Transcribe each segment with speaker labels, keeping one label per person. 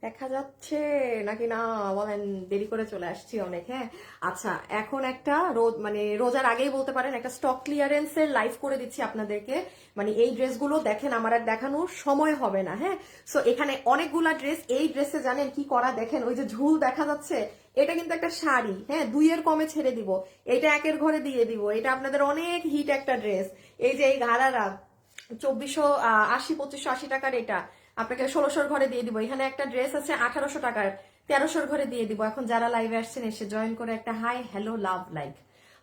Speaker 1: দেখা যাচ্ছে নাকি না বলেন? দেরি করে চলে আসছি অনেক। হ্যাঁ, আচ্ছা, এখন একটা মানে রোজার আগেই বলতে পারেন একটা স্টক ক্লিয়ারেন্সের লাইভ করে দিচ্ছি আপনাদেরকে। মানে এই ড্রেসগুলো দেখেন, আমার আর দেখানোর সময় হবে না। হ্যাঁ, সো এখানে অনেকগুলা ড্রেস। এই ড্রেসে জানেন কি করা? দেখেন ওই যে ঝুল দেখা যাচ্ছে, এটা কিন্তু একটা শাড়ি। হ্যাঁ, 2-এর কমে ছেড়ে দিব, এটা 1-এর ঘরে দিয়ে দিব। এটা আপনাদের অনেক হিট একটা ড্রেস। এই যে এই ঘাড়ারা 2480 2580 টাকার, এটা আপনাকে 1600 ঘরে দিয়ে দিব। এখানে একটা ড্রেস আছে 1800 টাকার, 1300 ঘরে দিয়ে দিব। এখন যারা লাইভে আসছেন এসে জয়েন করে একটা hi hello love like,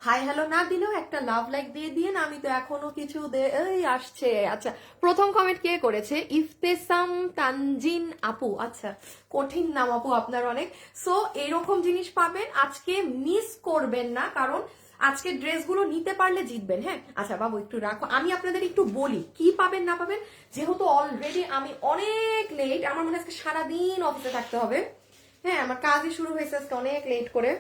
Speaker 1: hi hello না দিলেও একটা লাভ লাইক দিয়ে দিয়ে না, আমি তো এখনো কিছু এই আসছে। আচ্ছা, প্রথম কমেন্ট কে করেছে? ইফতেসাম তানজিন আপু। আচ্ছা, কঠিন নাম আপু আপনার অনেক। সো এরকম জিনিস পাবেন, আজকে মিস করবেন না, কারণ আজকে ড্রেসগুলো নিতে পারলে জিতবেন। হ্যাঁ, আচ্ছা বাবু একটু রাখো, আমি আপনাদের একটু বলি কি পাবেন না পাবেন, যেহেতু অলরেডি আমি অনেক লেট, আমার মনে হয় আজকে সারাদিন অফিসে থাকতে হবে। হ্যাঁ, আমার কাজই শুরু হয়েছে আজকে অনেক লেট করে।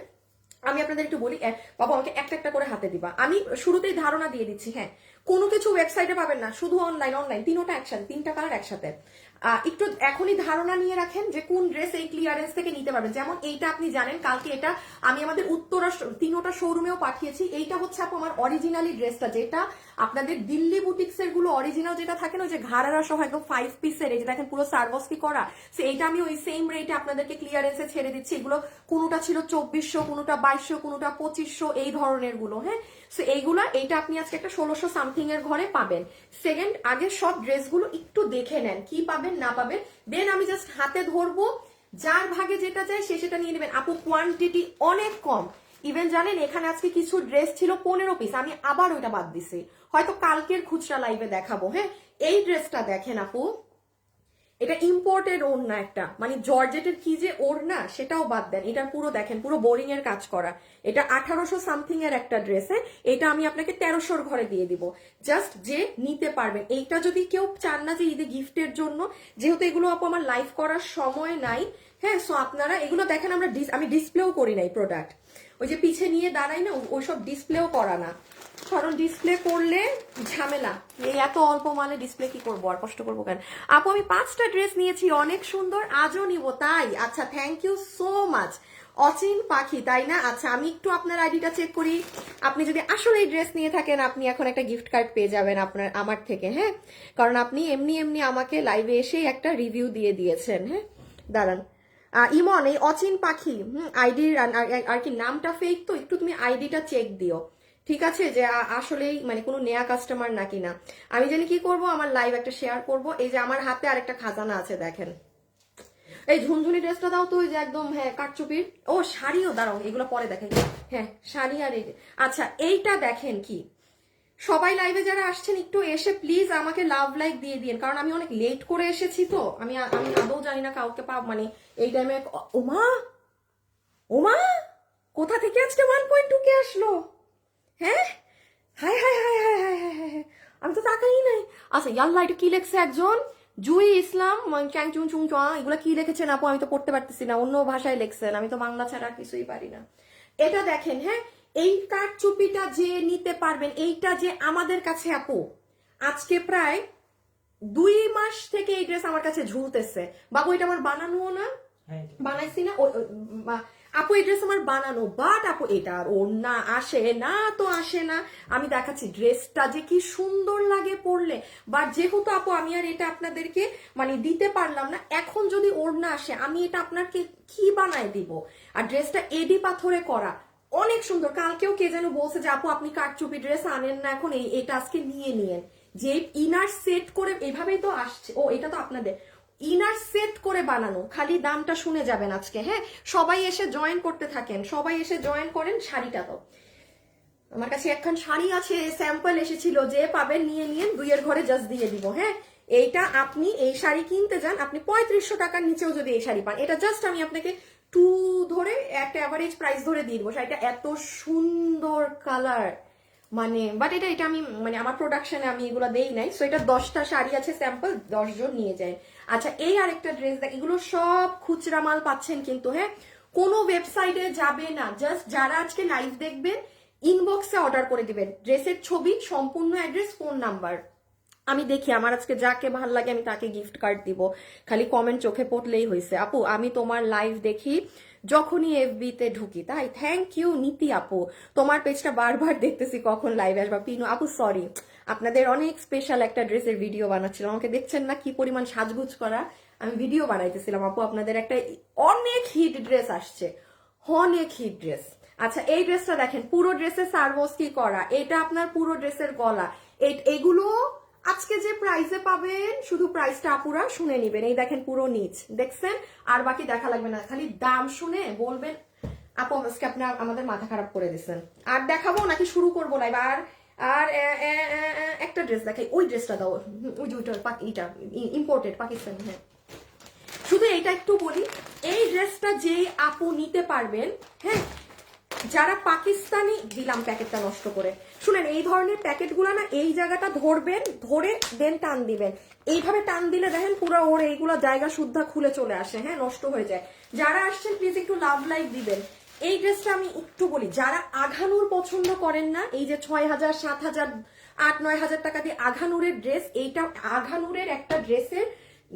Speaker 1: আমি আপনাদের একটু বলি, বাবা আমাকে একটা একটা করে হাতে দিবা, আমি শুরুতেই ধারণা দিয়ে দিচ্ছি। হ্যাঁ, কোনো কিছু ওয়েবসাইটে পাবেন না, শুধু অনলাইন। অনলাইন তিনটা একসাথে, 3টা কালার একসাথে। একটু এখনই ধারণা নিয়ে রাখেন যে কোন ড্রেস এই ক্লিয়ারেন্স থেকে নিতে পারবেন। যেমন এইটা আপনি জানেন, কালকে এটা আমি আমাদের উত্তরা 3টা শোরুমেও পাঠিয়েছি। এইটা হচ্ছে আপু আমার অরিজিনালি ড্রেসটা, যেটা আপনাদের দিল্লি বুটিক্সের গুলো অরিজিনাল যেটা থাকে না, ওই যে ঘাড়ারা সহ একদম 5 পিসের, এই যে দেখেন পুরো সার্ভসকি করা। সো এইটা আমি ওই সেম রেটে আপনাদেরকে ক্লিয়ারেন্সে ছেড়ে দিচ্ছি। এগুলো কোনোটা ছিল 2400, কোনোটা 2200, কোনোটা 2500, এই ধরনের গুলো। হ্যাঁ, সো এইগুলা, এইটা আপনি আজকে একটা 1600 সামথিং এর ঘরে পাবেন। সেকেন্ড, আগে সব ড্রেসগুলো একটু দেখে নেন কি পাবেন না পাবেন, দেন আমি জাস্ট হাতে ধরবো, যার ভাগে যেটা চাই সে সেটা নিয়ে নেবেন। আপু কোয়ান্টিটি অনেক কম। ইভেন জানেন এখানে আজকে কিছু ড্রেস ছিল 15 পিস, আমি আবার ওইটা বাদ দিছি, হয়তো কালকের খুচরা লাইভে দেখাবো। হ্যাঁ, এই ড্রেসটা দেখেন আপু, এটা ইম্পোর্টেড ওড়না একটা, মানে জর্জেটের কি যে ওড়না সেটাও বাদ দেন, এটার পুরো দেখেন পুরো বোরিং এর কাজ করা। এটা 1800 সামথিং এর একটা ড্রেস। এটা আমি আপনাকে 1300 ঘরে দিয়ে দিব, জাস্ট যে নিতে পারবেন। এইটা যদি কেউ চান না যে ঈদে গিফটের জন্য, যেহেতু এগুলো আপু আমার লাইভ করার সময় নাই। হ্যাঁ, সো আপনারা এগুলো দেখেন, আমি ডিসপ্লেও করি নাই প্রোডাক্ট, ওই যে পিছে নিয়ে দাঁড়াই না, ওইসব ডিসপ্লেও করা না, কারণ ডিসপ্লে করলে ঝামেলা। এই এত অল্প মালে ডিসপ্লে কি করবো, আর কষ্ট করবো কেন। আপু আমি 5টা ড্রেস নিয়েছি, অনেক সুন্দর, আজও নিব তাই? আচ্ছা, থ্যাংক ইউ সো মাচ। অচিন পাখি তাই না? আচ্ছা, আমি একটু আপনার আইডিটা চেক করি। আপনি যদি আসলে এই ড্রেস নিয়ে থাকেন, আপনি এখন একটা গিফট কার্ড পেয়ে যাবেন আপনার আমার থেকে। হ্যাঁ, কারণ আপনি এমনি এমনি আমাকে লাইভে এসেই একটা রিভিউ দিয়ে দিয়েছেন। হ্যাঁ, দাঁড়ান, ইমন, এই অচিন পাখি আইডির আর কি নামটা ফেক, তো একটু তুমি আইডিটা চেক দিও, ঠিক আছে, যে আসলেই মানে কোনো নেয়া কাস্টমার নাকি না। আমি জানি কি করব, আমার লাইভ একটা শেয়ার করব। এই যে আমার হাতে আরেকটা খাজানা আছে দেখেন, এই ঝুনঝুনি ড্রেসটা দাও তো, ওই যে একদম, হ্যাঁ কাটচুপির। ও শাড়িও, দাঁড়াও এগুলো পরে দেখেন। হ্যাঁ, শাড়ি আর এই, আচ্ছা এইটা দেখেন কি, সবাই লাইভে যারা আসছেন একটু এসে প্লিজ আমাকে লাভ লাইক দিয়ে দিন, কারণ আমি অনেক লেট করে এসেছি, তো আমি আমি আদৌ জানি না কাউকে পাব মানে এই টাইমে। ওমা, ওমা, কোথা থেকে আজকে 1.2 কে আসলো? হ্যাঁ, high high high high high high high high, আমি তো তাকাই নাই। আচ্ছা ইয়াল্লা, এটা কি লেখছে একজন? জুই ইসলাম ক্যাং চুং চুং চুয়া, এগুলো কি লিখেছেন আপু? আমি তো পড়তে পারতেছি না, অন্য ভাষায় লিখছেন, আমি তো বাংলা ছাড়া কিছুই পারি না। এটা দেখেন, হ্যাঁ, এই কারচুপিটা যে নিতে পারবেন, এইটা যে আমাদের কাছে আপু আজকে প্রায় 2 মাস থেকে এই ড্রেস আমার কাছে ঝুলতেছে। বাবু এটা আমার বানানোও না, বানাইছি না আপু, এই ড্রেস আমার বানানো, বাট আপু এটা আর ওড়না আসে না, তো আসে না। আমি দেখাচ্ছি ড্রেসটা যে কি সুন্দর লাগে পরলে, বাট যেহেতু আপু আমি আর এটা আপনাদেরকে মানে দিতে পারলাম না, এখন যদি ওড়না আসে আমি এটা আপনাকে কি বানায় দিব। আর ড্রেসটা এডি পাথরে করা, অনেক সুন্দর। কালকেও কে যেন বলছে যে আপু আপনি কাটচুপি ড্রেস আনেন না এখন, এটা আজকে নিয়ে নিয়েন। যে ইনার সেট করে এভাবেই তো আসছে। ও এটা তো আপনাদের ইনার সেট করে বানানো, খালি দামটা শুনে যাবেন আজকে। হ্যাঁ, সবাই এসে জয়েন করতে থাকেন, সবাই এসে জয়েন করেন। শাড়িটা তো আমার কাছে একখান শাড়ি আছে, স্যাম্পল এসেছিল, যে পাবেন নিয়ে নিয়েন, 2-এর ঘরে জাস্ট দিয়ে দিব। হ্যাঁ, এইটা আপনি এই শাড়ি কিনতে যান, আপনি 3500 টাকার নিচেও যদি এই শাড়ি পান, এটা জাস্ট আমি আপনাকে 2 ধরে একটা অ্যাভারেজ প্রাইস ধরে দিয়ে দিব। শাড়িটা এত সুন্দর কালার, মানে বাট এটা এটা আমি মানে আমার প্রোডাকশনে আমি এগুলো দেই নাই। সো এটা 10টা শাড়ি আছে স্যাম্পল, 10 জন নিয়ে যায়। আচ্ছা, এই আরেকটা ড্রেস দেখ, এগুলো সব খুচরা মাল পাচ্ছেন কিন্তু। হ্যাঁ, কোনো ওয়েবসাইটে যাবে না, জাস্ট যারা আজকে লাইভ দেখবেন ইনবক্সে অর্ডার করে দিবেন, ড্রেসের ছবি, সম্পূর্ণ অ্যাড্রেস, ফোন নাম্বার। আমি দেখি আমার আজকে যাকে ভাল লাগে আমি তাকে গিফট কার্ড দিব, খালি কমেন্ট চোখে পড়লেই হয়েছে। আপু আমি তোমার লাইভ দেখি যখনই এফবি তে ঢুকি, তাই থ্যাংক ইউ নীতি আপু, তোমার পেজটা বারবার দেখতেছি কখন লাইভে আসবা। পিনু আপু সরি, আপনাদের অনেক স্পেশাল একটা ড্রেসের ভিডিও বানাচ্ছিলাম, আমাকে দেখছেন না কি পরিমাণ সাজগুজ করা, আমি ভিডিও বানাইতেছিলাম আপু। আপনাদের একটা অনেক হিট ড্রেস আসছে, অনেক হিট ড্রেস। আচ্ছা এই ড্রেসটা দেখেন, পুরো ড্রেসের সার্ভোস কি করা, এটা আপনার পুরো ড্রেসের গলা, এগুলো আজকে যে প্রাইসে পাবেন, শুধু প্রাইসটা আপুরা শুনে নিবেন। এই দেখেন পুরো নিচ দেখছেন, আর বাকি দেখা লাগবে না, খালি দাম শুনে বলবেন আপু আজকে আপনি আমাদের মাথা খারাপ করে দিচ্ছেন। আর দেখাবো নাকি শুরু করবো লাইভ? আর আর একটা ড্রেস দেখাই, ওই ড্রেসটা দাও, ওই যে ওইটা ইম্পোর্টেড পাকিস্তানি। হ্যাঁ শুধু এইটা একটু বলি, এই ড্রেসটা যে আপু নিতে পারবেন, হ্যাঁ যারা পাকিস্তানি, দিলাম প্যাকেটটা নষ্ট করে, শুনেন এই ধরনের প্যাকেটগুলো না এই জায়গাটা ধরবেন, ধরে দেন টান দিবেন, এইভাবে টান দিলে দেখেন পুরো ওর এইগুলো জায়গা শুদ্ধা খুলে চলে আসে, হ্যাঁ নষ্ট হয়ে যায়। যারা আসছেন প্লিজ একটু লাভ লাইক দিবেন। এই ড্রেসটা আমি একটু বলি, যারা আঘানুর পছন্দ করেন না, এই যে 6,000 7,000 8-9,000 টাকা দিয়ে আঘানুরের ড্রেস, এইটা আঘানুরের একটা ড্রেসের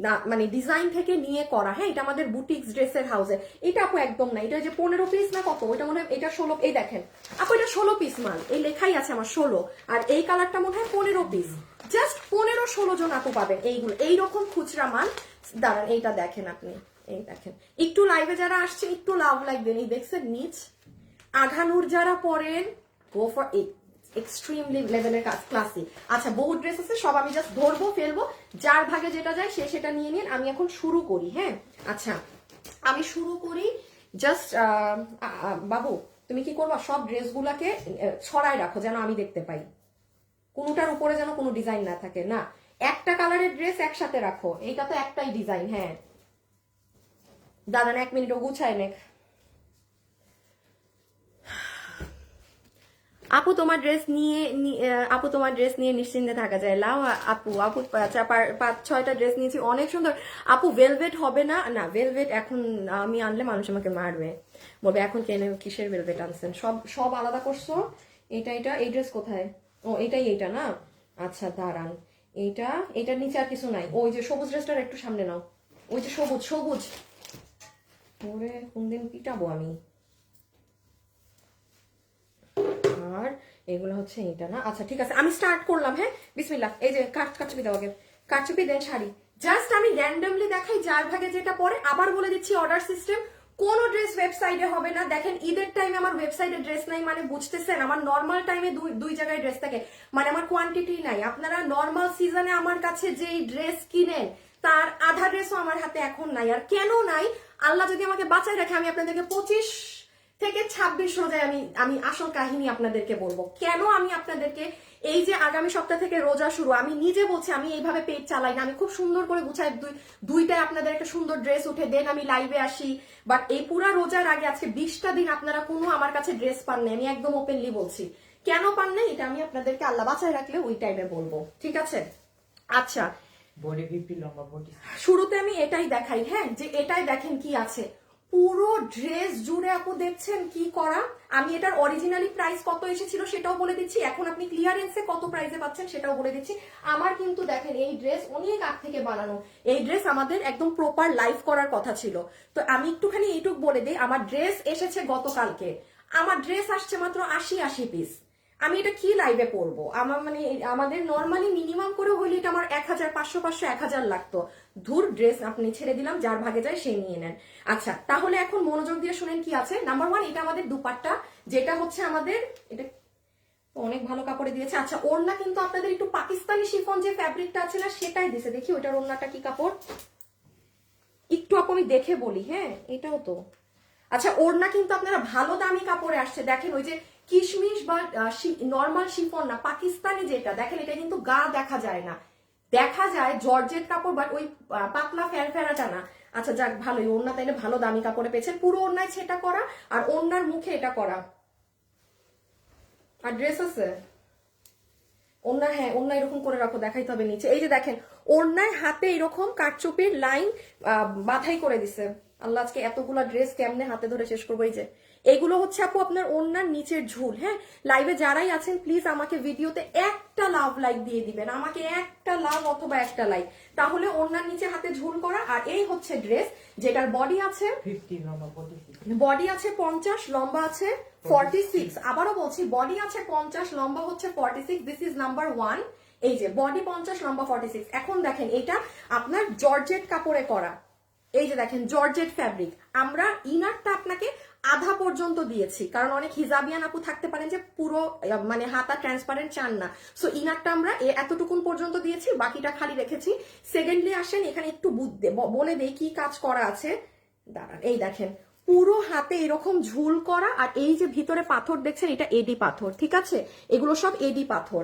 Speaker 1: না মানে ডিজাইন থেকে নিয়ে করা, হ্যাঁ এটা আমাদের বুটিক্স ড্রেসের হাউসে। এটা আপু একদম না, এটা যে 15 পিস না কত, ওইটা মনে হয় এটা 16, এই দেখেন আপু এটা 16 পিস মাল, এই লেখাই আছে আমার 16, আর এই কালারটা মনে হয় 15 পিস, জাস্ট 15-16 জন আপু পাবেন এইগুলো, এইরকম খুচরা মাল। দাঁড়ান এইটা দেখেন আপনি, এই দেখেন একটু লাইভে যারা আসছেন একটু লাভ লাগবেন, এই দেখছেন নিচ আঘানুর যারা পরেন, গো ফর এক্সট্রিমলি লেভেলের ক্লাসি। আচ্ছা বহু ড্রেস আছে, সব আমি জাস্ট ধরবো ফেলবো, যার ভাগে যেটা যায় সে সেটা নিয়ে নিন। আমি এখন শুরু করি, হ্যাঁ আচ্ছা আমি শুরু করি। জাস্ট বাবু তুমি কি করবা, সব ড্রেসগুলাকে ছড়ায় রাখো যেন আমি দেখতে পাই, কোনোটার উপরে যেন কোনো ডিজাইন না থাকে, না একটা কালারের ড্রেস একসাথে রাখো, এইটা তো একটাই ডিজাইন। হ্যাঁ দাঁড়ান 1 মিনিট ও গুছায় নেক। আপু তোমার ড্রেস নিয়ে আপু তোমার ড্রেস নিয়ে নিশ্চিন্তে থাকা যায়। লাও আপু, আপু 5-6টা ড্রেস নিয়েছি, অনেক সুন্দর। আপু ভেলভেট হবে না? না ভেলভেট এখন আমি আনলে মানুষ আমাকে মারবে, বলবে এখন কেন কিসের ভেলভেট আনছেন, সব সব আলাদা করছো। এটা এই ড্রেস কোথায়? ও এটাই, এইটা না, আচ্ছা দাঁড়ান, এইটার নিচে আর কিছু নাই, ওই যে সবুজ ড্রেসটার একটু সামনে নাও, ওই যে সবুজ সবুজ, ওরে কোন দিন পিটাবো আমি। আর এগুলো হচ্ছে এটা না, আচ্ছা ঠিক আছে আমি স্টার্ট করলাম। হ্যাঁ বিসমিল্লাহ। এই যে কারচুপি দাও আগে, কারচুপি দেন শাড়ি, জাস্ট আমি র্যান্ডমলি দেখাই যার ভাগে যেটা পরে। আবার বলে দিচ্ছি অর্ডার সিস্টেম, কোন ড্রেস ওয়েবসাইটে হবে না। দেখেন ঈদের টাইমে আমার ওয়েবসাইটে ড্রেস নাই মানে বুঝতেছেন, আমার নর্মাল টাইমে দুই জায়গায় ড্রেস থাকে, মানে আমার কোয়ান্টিটি নাই। আপনারা নর্মাল সিজনে আমার কাছে যেই ড্রেস কিনেন তার আধা ড্রেসও আমার হাতে এখন নাই। আর কেন নাই, আল্লাহ যদি আমাকে বাঁচায় রাখে আমি আপনাদেরকে 25 থেকে 26 রোজায় আমি আসল কাহিনী আপনাদেরকে বলবো, কেন আমি আপনাদেরকে এই যে আগামী সপ্তাহ থেকে রোজা শুরু, আমি নিজে বলছি আমি এইভাবে পেজ চালাই না, আমি খুব সুন্দর করে গুছাই দুইটায় আপনাদের একটা সুন্দর ড্রেস উঠে দেন আমি লাইভে আসি। বাট এই পুরা রোজার আগে আজকে 20টা দিন আপনারা কোনো আমার কাছে ড্রেস পান নাই, আমি একদম ওপেনলি বলছি কেন পান নাই, এটা আমি আপনাদেরকে আল্লাহ বাঁচায় রাখলে ওই টাইমে বলবো, ঠিক আছে? আচ্ছা শুরুতে আমি এটাই দেখাই, হ্যাঁ যে এটাই দেখেন কি আছে, পুরো ড্রেস জুড়ে আপু দেখছেন কি করা। আমি এটার অরিজিনালি প্রাইস কত এসেছিল সেটাও বলে দিচ্ছি, এখন আপনি ক্লিয়ারেন্সে কত প্রাইসে পাচ্ছেন সেটাও বলে দিচ্ছি। আমার কিন্তু দেখেন এই ড্রেস অনেক আগ থেকে বানানো, এই ড্রেস আমাদের একদম প্রপার লাইভ করার কথা ছিল। তো আমি একটুখানি এইটুক বলে দিই, আমার ড্রেস এসেছে গতকালকে, আমার ড্রেস আসছে মাত্র 80 পিস। আমি এটা কি লাইভে পরবো, আমার মানে আমাদের নর্মালি মিনিমাম করে হইলে এটা আমার 1,500 লাগতো। ধুর ড্রেস আপনি ছেড়ে দিলাম, যার ভাগে যায় সেই নিয়ে নেন। আচ্ছা তাহলে এখন মনোযোগ দিয়ে শুনেন কি আছে। নাম্বার 1 এটা আমাদের দুপাট্টা, যেটা হচ্ছে আমাদের এটা অনেক ভালো কাপড়ে দিয়েছে। আচ্ছা ওড়না কিন্তু আপনাদের একটু পাকিস্তানি শিফন যে ফ্যাব্রিকটা আছে না সেটাই দিছে, দেখি ওইটার ওড়নাটা কি কাপড় একটু আপু আমি দেখে বলি। হ্যাঁ এটাও তো আচ্ছা, ওড়না কিন্তু আপনারা ভালো দামি কাপড়ে আসছে, দেখেন ওই যে কিশমিশ বা নর্মাল শিফন না, পাকিস্তানি যেটা দেখেন এটা কিন্তু গা দেখা যায় না, দেখা যায় জর্জেট কাপড়, বাট ওই পাতলা ফেরফেরাটা না। আচ্ছা যাক ভালোই, ওড়না তাইলে ভালো দামি কাপড়ে পেয়েছেন, পুরো ওড়নায় সেটা করা আর ওড়নার মুখে এটা করা। আর ড্রেস আছে ওড়না, হ্যাঁ ওড়না এরকম করে রাখো, দেখাইতে হবে নিচে। এই যে দেখেন ওড়নায় হাতে এরকম কারচুপির লাইন বাধাই করে দিছে, আল্লাহ, আজকে এতগুলা ড্রেস কেমনে হাতে ধরে শেষ করবো। এই যে এগুলো হচ্ছে আপু আপনার ওড়নার নিচের ঝুল। হ্যাঁ, লাইভে যারাই আছেন প্লিজ আমাকে ভিডিওতে একটা লাভ লাইক দিয়ে দিবেন, আমাকে একটা লাভ অথবা একটা লাইক, তাহলে ওড়নার নিচে হাতে ঝুল করা। আর এই হচ্ছে ড্রেস যেটার বডি আছে 50, লম্বা আছে 46। আবারও বলছি, বডি আছে 50, লম্বা হচ্ছে 46। This is number 1। এই যে বডি 50, লম্বা 46। এখন দেখেন এটা আপনার জর্জেট কাপড়ে করা। এই যে দেখেন জর্জেট ফ্যাব্রিক। আমরা ইনারটা আপনাকে আধা পর্যন্ত দিয়েছি, কারণ অনেক হিজাবিয়ান আপু থাকতে পারেন যে পুরো মানে হাতা ট্রান্সপারেন্ট চান না, সো ইনারটা আমরা এতটুকুন পর্যন্ত দিয়েছি, বাকিটা খালি রেখেছি। সেকেন্ডলি আসেন এখানে একটু বলে দেই কি কাজ করা আছে। দাঁড়ান, এই দেখেন পুরো হাতে এরকম ঝুল করা, আর এই যে ভিতরে পাথর দেখছেন এটা এডি পাথর, ঠিক আছে, এগুলো সব এডি পাথর।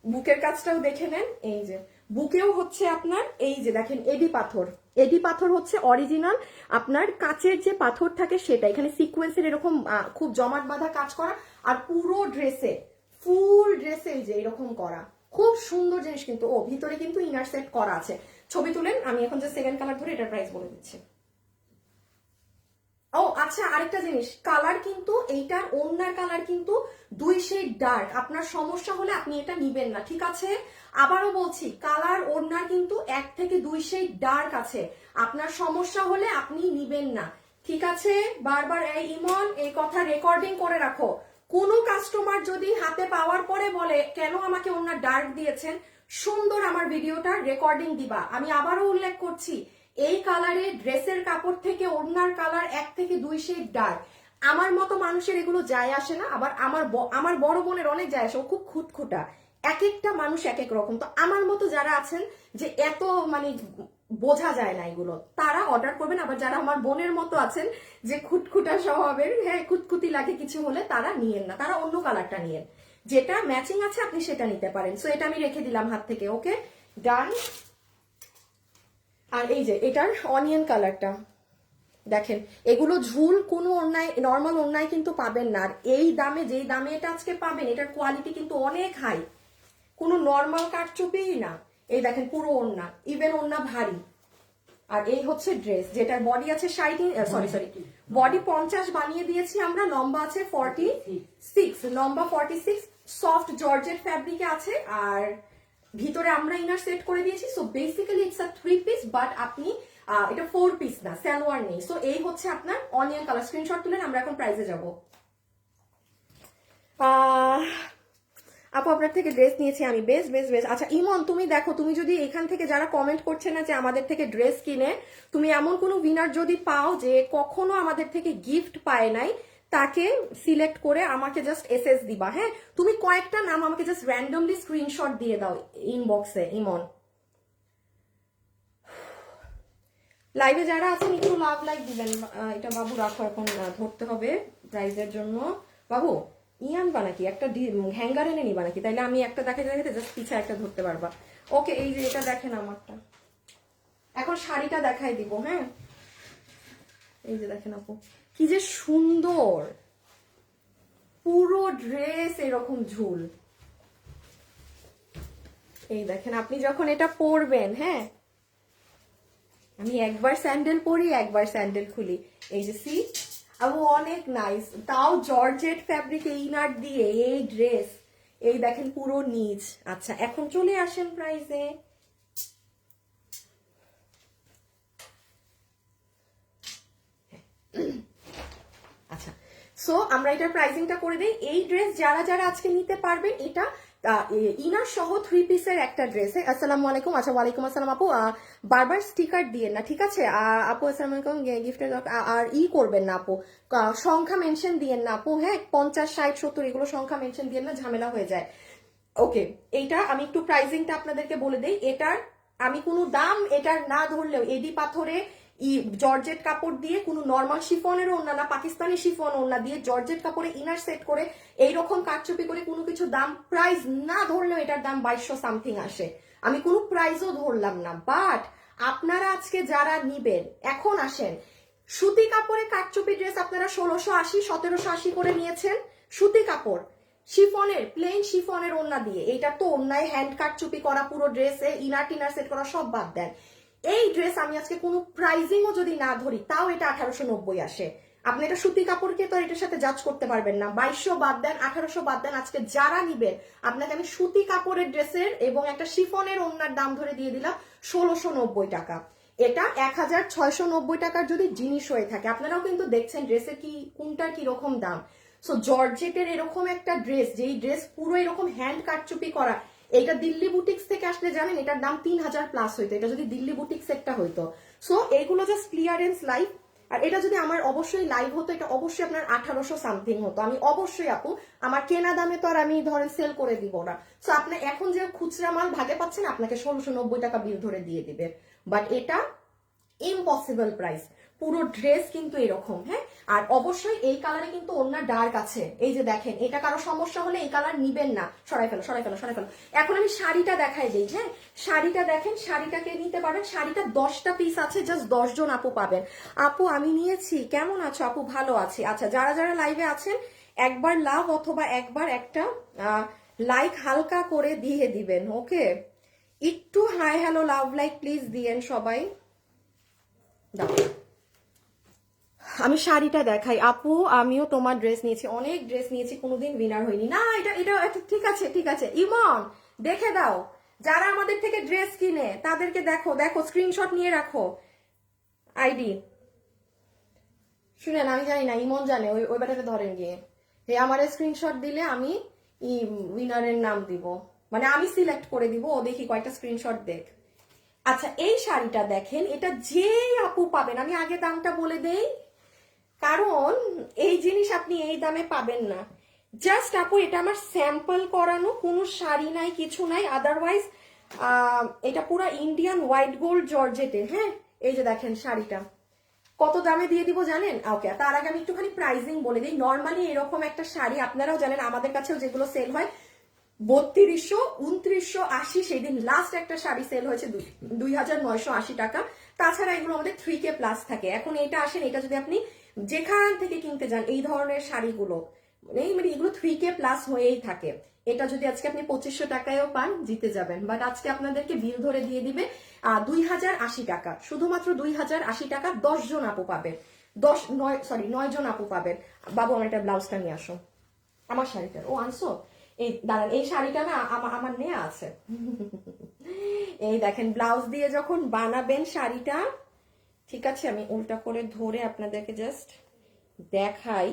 Speaker 1: বুকের কাজটাও দেখে নেন, এই যে বুকেও হচ্ছে আপনার এই যে দেখেন এডি পাথর। এডি পাথর হচ্ছে অরিজিনাল আপনার কাচের যে পাথর থাকে সেটা, এখানে সিকোয়েন্সের এরকম খুব জমাট বাঁধা কাজ করা, আর পুরো ড্রেসে ফুল ড্রেসে এই যে এরকম করা, খুব সুন্দর জিনিস। কিন্তু ও ভিতরে কিন্তু ইনার সেট করা আছে। ছবি তুলেন, আমি এখন যে সেকেন্ড কালার ধরে এটার প্রাইস বলে দিচ্ছি। ও আচ্ছা, আরেকটা জিনিস, কালার কিন্তু এইটার ওড়নার কালার কিন্তু 2 শেড ডার্ক। আপনার সমস্যা হলে আপনি এটা নিবেন না, ঠিক আছে। আবারও বলছি, কালার ওড়নার কিন্তু 1 থেকে 2 শেড ডার্ক আছে, আপনার সমস্যা হলে আপনি নিবেন না, ঠিক আছে। বারবার এই ইমন এই কথা রেকর্ডিং করে রাখো। কোনো কাস্টমার যদি হাতে পাওয়ার পরে বলে কেন আমাকে ওড়না ডার্ক দিয়েছেন, সুন্দর আমার ভিডিওটা রেকর্ডিং দিবা। আমি আবারও উল্লেখ করছি, এই কালারে ড্রেসের কাপড় থেকে ওড়নার কালার 1 থেকে 2 শেড ডার্ক। আমার মতো মানুষের এগুলো যায় আসে না, আবার আমার বড় বোনের অনেক যায় আসে, ও খুব খুঁতখুঁটা। এক একটা মানুষ এক এক রকম। তো আমার মতো যারা আছেন যে এত মানে বোঝা যায় না এগুলো, তারা অর্ডার করবেন। আবার যারা আমার বোনের মতো আছেন যে খুঁতখুঁটা স্বভাবের, হ্যাঁ খুঁতখুঁতি লাগে কিছু হলে, তারা নিয়েন না, তারা অন্য কালারটা নিয়েন, যেটা ম্যাচিং আছে আপনি সেটা নিতে পারেন। সো এটা আমি রেখে দিলাম হাত থেকে। ওকে, ডান। আর এই যে এটার অনিয়ন কালারটা দেখেন, এগুলো ঝুল কোনো অন্যায় নর্মাল অন্যায় কিন্তু পাবেন না। আর এই দামে, যেই দামে এটা আজকে পাবেন, এটার কোয়ালিটি কিন্তু অনেক হাই, কোনো নর্মাল কারচুপিই না। এই দেখেন পুরো ওড়না, ইভেন ওড়না ভারী। আর এই হচ্ছে ড্রেস যেটার বডি আছে 60, বডি 50 বানিয়ে দিয়েছি আমরা, লম্বা আছে 46, লম্বা 46, সফট জর্জেট ফ্যাব্রিকে আছে, আর ভিতরে আমরা ইনার সেট করে দিয়েছি। So basically it's a 3 piece, but আপনি এটা 4 পিস না, সালোয়ার নেই। সো এই হচ্ছে আপনার অনিয়ন কালার। স্ক্রিনশট তুলেন, আমরা এখন প্রাইসে যাব। আপু আপনার থেকে ড্রেস নিয়েছি আমি, বেশ বেশ বেশ। আচ্ছা ইমন, তুমি দেখো, তুমি যদি এখান থেকে যারা কমেন্ট করছে না যে আমাদের থেকে ড্রেস কিনে, তুমি এমন কোনো উইনার যদি পাও যে কখনো আমাদের থেকে গিফট পায় নাই, তাকে সিলেক্ট করে আমাকে জাস্ট এসএস দিবা। হ্যাঁ, তুমি কয়েকটা নাম আমাকে জাস্ট র্যান্ডমলি স্ক্রিনশট দিয়ে দাও ইনবক্সে। ইমন, লাইভে যারা আছেন একটু লাভ লাইক দিবেন। এটা বাবু রাখো, এখন ধরতে হবে প্রাইজের জন্য। বাবু ই আনবা নাকি, একটা হ্যাঙ্গার এনে নিবা নাকি, তাইলে আমি একটা দেখাতে দেখাতে জাস্ট পিছা একটা ধরতে পারবা। ওকে, এই যে এটা দেখেন আমারটা। এখন শাড়িটা দেখাই দিব। হ্যাঁ, এই যে দেখেন আপু কি যে সুন্দর, পুরো ড্রেস এরকম ঝুল। এই দেখেন আপনি যখন এটা পরবেন, হ্যাঁ আমি একবার স্যান্ডেল পরি একবার স্যান্ডেল খুলি, এই যে সি আবু অনেক নাইস, তাও জর্জেট ফ্যাব্রিক ইনার দিয়ে এই ড্রেস। এই দেখেন পুরো নিচ। আচ্ছা এখন চলে আসেন প্রাইসে। আচ্ছা সো আমরা এটার প্রাইসিংটা করে দিই। এই ড্রেস যারা যারা আজকে নিতে পারবেন, এটা ইনার সহ 3 পিসের একটা ড্রেস। আসসালামু আলাইকুম। আচ্ছা ওয়ালাইকুম আসসালাম আপু, বারবার স্টিকার দিয়েন না, ঠিক আছে আপু। আসসালামু আলাইকুম, গিফটের আর করবেন না আপু, সংখ্যা মেনশন দিয়েন না আপু। হ্যাঁ 50, 60, 70 এগুলো সংখ্যা মেনশন দিয়েন না, ঝামেলা হয়ে যায়। ওকে, এইটা আমি একটু প্রাইসিংটা আপনাদেরকে বলে দেই। এটার আমি কোনো দাম এটার না ধরলেও, এডি পাথরে জর্জেট কাপড় দিয়ে, কোনো নর্মাল শিফনের ওড়না না, পাকিস্তানি শিফন ওড়না দিয়ে জর্জেট কাপড়ে ইনার সেট করে এইরকম কারচুপি করে কোনো কিছু দাম প্রাইস না ধরলেও এটার দাম 2200 সামথিং আসে। আমি কোনো প্রাইসও ধরলাম না, বাট আপনারা আজকে যারা নিবেন, এখন আসেন, সুতি কাপড়ে কারচুপি ড্রেস আপনারা 1680, 1780 করে নিয়েছেন। সুতি কাপড় শিফনের, প্লেন শিফনের ওড়না দিয়ে, এটা তো ওড়নায় হ্যান্ড কাটচুপি করা পুরো ড্রেসে ইনার টিনার সেট করা সব বাদ দেন। এই ড্রেস আমি আজকে কোনো প্রাইজিংও যদি না ধরি তাও এটা 1890 আসে। আপনি এটা সুতি কাপড়কে তো এটার সাথে জাজ করতে পারবেন না। 2200 বাদ দেন, 1800 বাদ দেন, আজকে যারা নিবেন আপনাকে আমি সুতি কাপড়ের ড্রেসের এবং একটা শিফনের ওড়নার দাম ধরে দিয়ে দিলাম 1690 টাকা। এটা 1690 টাকার যদি জিনিস হয়ে থাকে, আপনারাও কিন্তু দেখছেন ড্রেসের কি কোনটার কি রকম দাম। সো জর্জেটের এরকম একটা ড্রেস, যেই ড্রেস পুরো এরকম হ্যান্ড কাটচুপি করা, এটা দিল্লি বুটিক্স থেকে আসলে জানেন এটার দাম 3000 প্লাস হইতো, এটা যদি দিল্লি বুটিক্স একটা হইতো। সো এইগুলো জাস্ট ক্লিয়ারেন্স লাইভ। আর এটা যদি আমার অবশ্যই লাইভ হতো, এটা অবশ্যই আপনার 1800 সামথিং হতো। আমি অবশ্যই আপু আমার কেনা দামে তো আর আমি ধরেন সেল করে দিব না। সো আপনি এখন যে খুচরা মাল ভাগে পাচ্ছেন, আপনাকে 1690 টাকা বিল ধরে দিয়ে দিবে। বাট এটা ইম্পসিবল প্রাইস। পুরো ড্রেস কিন্তু এরকম, হ্যাঁ। আর অবশ্যই এই কালারে কিন্তু ওনার ডার্ক আছে, এই যে দেখেন। এটা কারো সমস্যা হলে এই কালার নিবেন না, সরাই ফেলো সরাই ফেলো সরাই ফেলো। এখন আমি শাড়িটা দেখাই দিই, হ্যাঁ। শাড়িটা দেখেন, শাড়িটাকে নিতে পারেন। শাড়িটা 10টা পিস আছে, জাস্ট 10 জন আপু পাবেন। আপু আমি নিয়েছি, কেমন আছো আপু? ভালো আছি। আচ্ছা, যারা যারা লাইভে আছেন একবার লাভ অথবা একবার একটা লাইক হালকা করে দিয়ে দিবেন, ওকে। একটু hi hello love like please দিয়েন সবাই। আমি শাড়িটা দেখাই আপু, আমিও তোমার ড্রেস নিয়েছি, অনেক ড্রেস নিয়েছি, কোনোদিন উইনার হয়নি। না এটা এটা ঠিক আছে ঠিক আছে। ইমন দেখে দাও, যারা আমাদের থেকে ড্রেস কিনে তাদেরকে দেখো, দেখো স্ক্রিনশট নিয়ে রাখো আইডি। শুনেন, আমি জানি না, ইমন জানে, ওই ওই ব্যাটাতে ধরেন গিয়ে আমার স্ক্রিনশট দিলে আমি উইনারের নাম দিব, মানে আমি সিলেক্ট করে দিব। ও দেখি কয়েকটা স্ক্রিনশট দেখ। আচ্ছা, এই শাড়িটা দেখেন, এটা যেই আপু পাবেন, আমি আগে দামটা বলে দেই, কারণ এই জিনিস আপনি এই দামে পাবেন না। জাস্ট আপু এটা আমার স্যাম্পল করানো, কোনো শাড়ি নাই, কিছু নাই। আদারওয়াইজ এটা পুরো ইন্ডিয়ান হোয়াইট গোল্ড জর্জেটের, হ্যাঁ। এই যে দেখেন শাড়িটা কত দামে দিয়ে দিব জানেন? ওকে, তার আগে আমি একটুখানি প্রাইসিং বলে দিই। নর্মালি এরকম একটা শাড়ি আপনারাও জানেন, আমাদের কাছেও যেগুলো সেল হয় 3200, 2980। সেই দিন লাস্ট একটা শাড়ি সেল হয়েছে 2980 টাকা। তাছাড়া এগুলো আমাদের 3K প্লাস থাকে। এখন এটা আসেন, এটা যদি আপনি যেখান থেকে কিনতে যান এই ধরনের শাড়িগুলো, মানে এগুলো 3K প্লাস হয়েই থাকে। এটা যদি আজকে আপনি 2500 টাকায়ও পান, জিতে যাবেন। বাট আজকে আপনাদেরকে বিল ধরে দিয়ে দিবে 2080 টাকা, শুধুমাত্র 2080 টাকা। 10 জন আপু পাবেন, 9 জন আপু পাবেন। বাবু আমার একটা ব্লাউজটা নিয়ে আসো, আমার শাড়িটা ও আনছো। এই দাঁড়ান, এই শাড়িটা না আমার নেয়া আছে। এই দেখেন, ব্লাউজ দিয়ে যখন বানাবেন শাড়িটা, ঠিক আছে আমি উল্টা করে ধরে আপনাদেরকে জাস্ট দেখাই,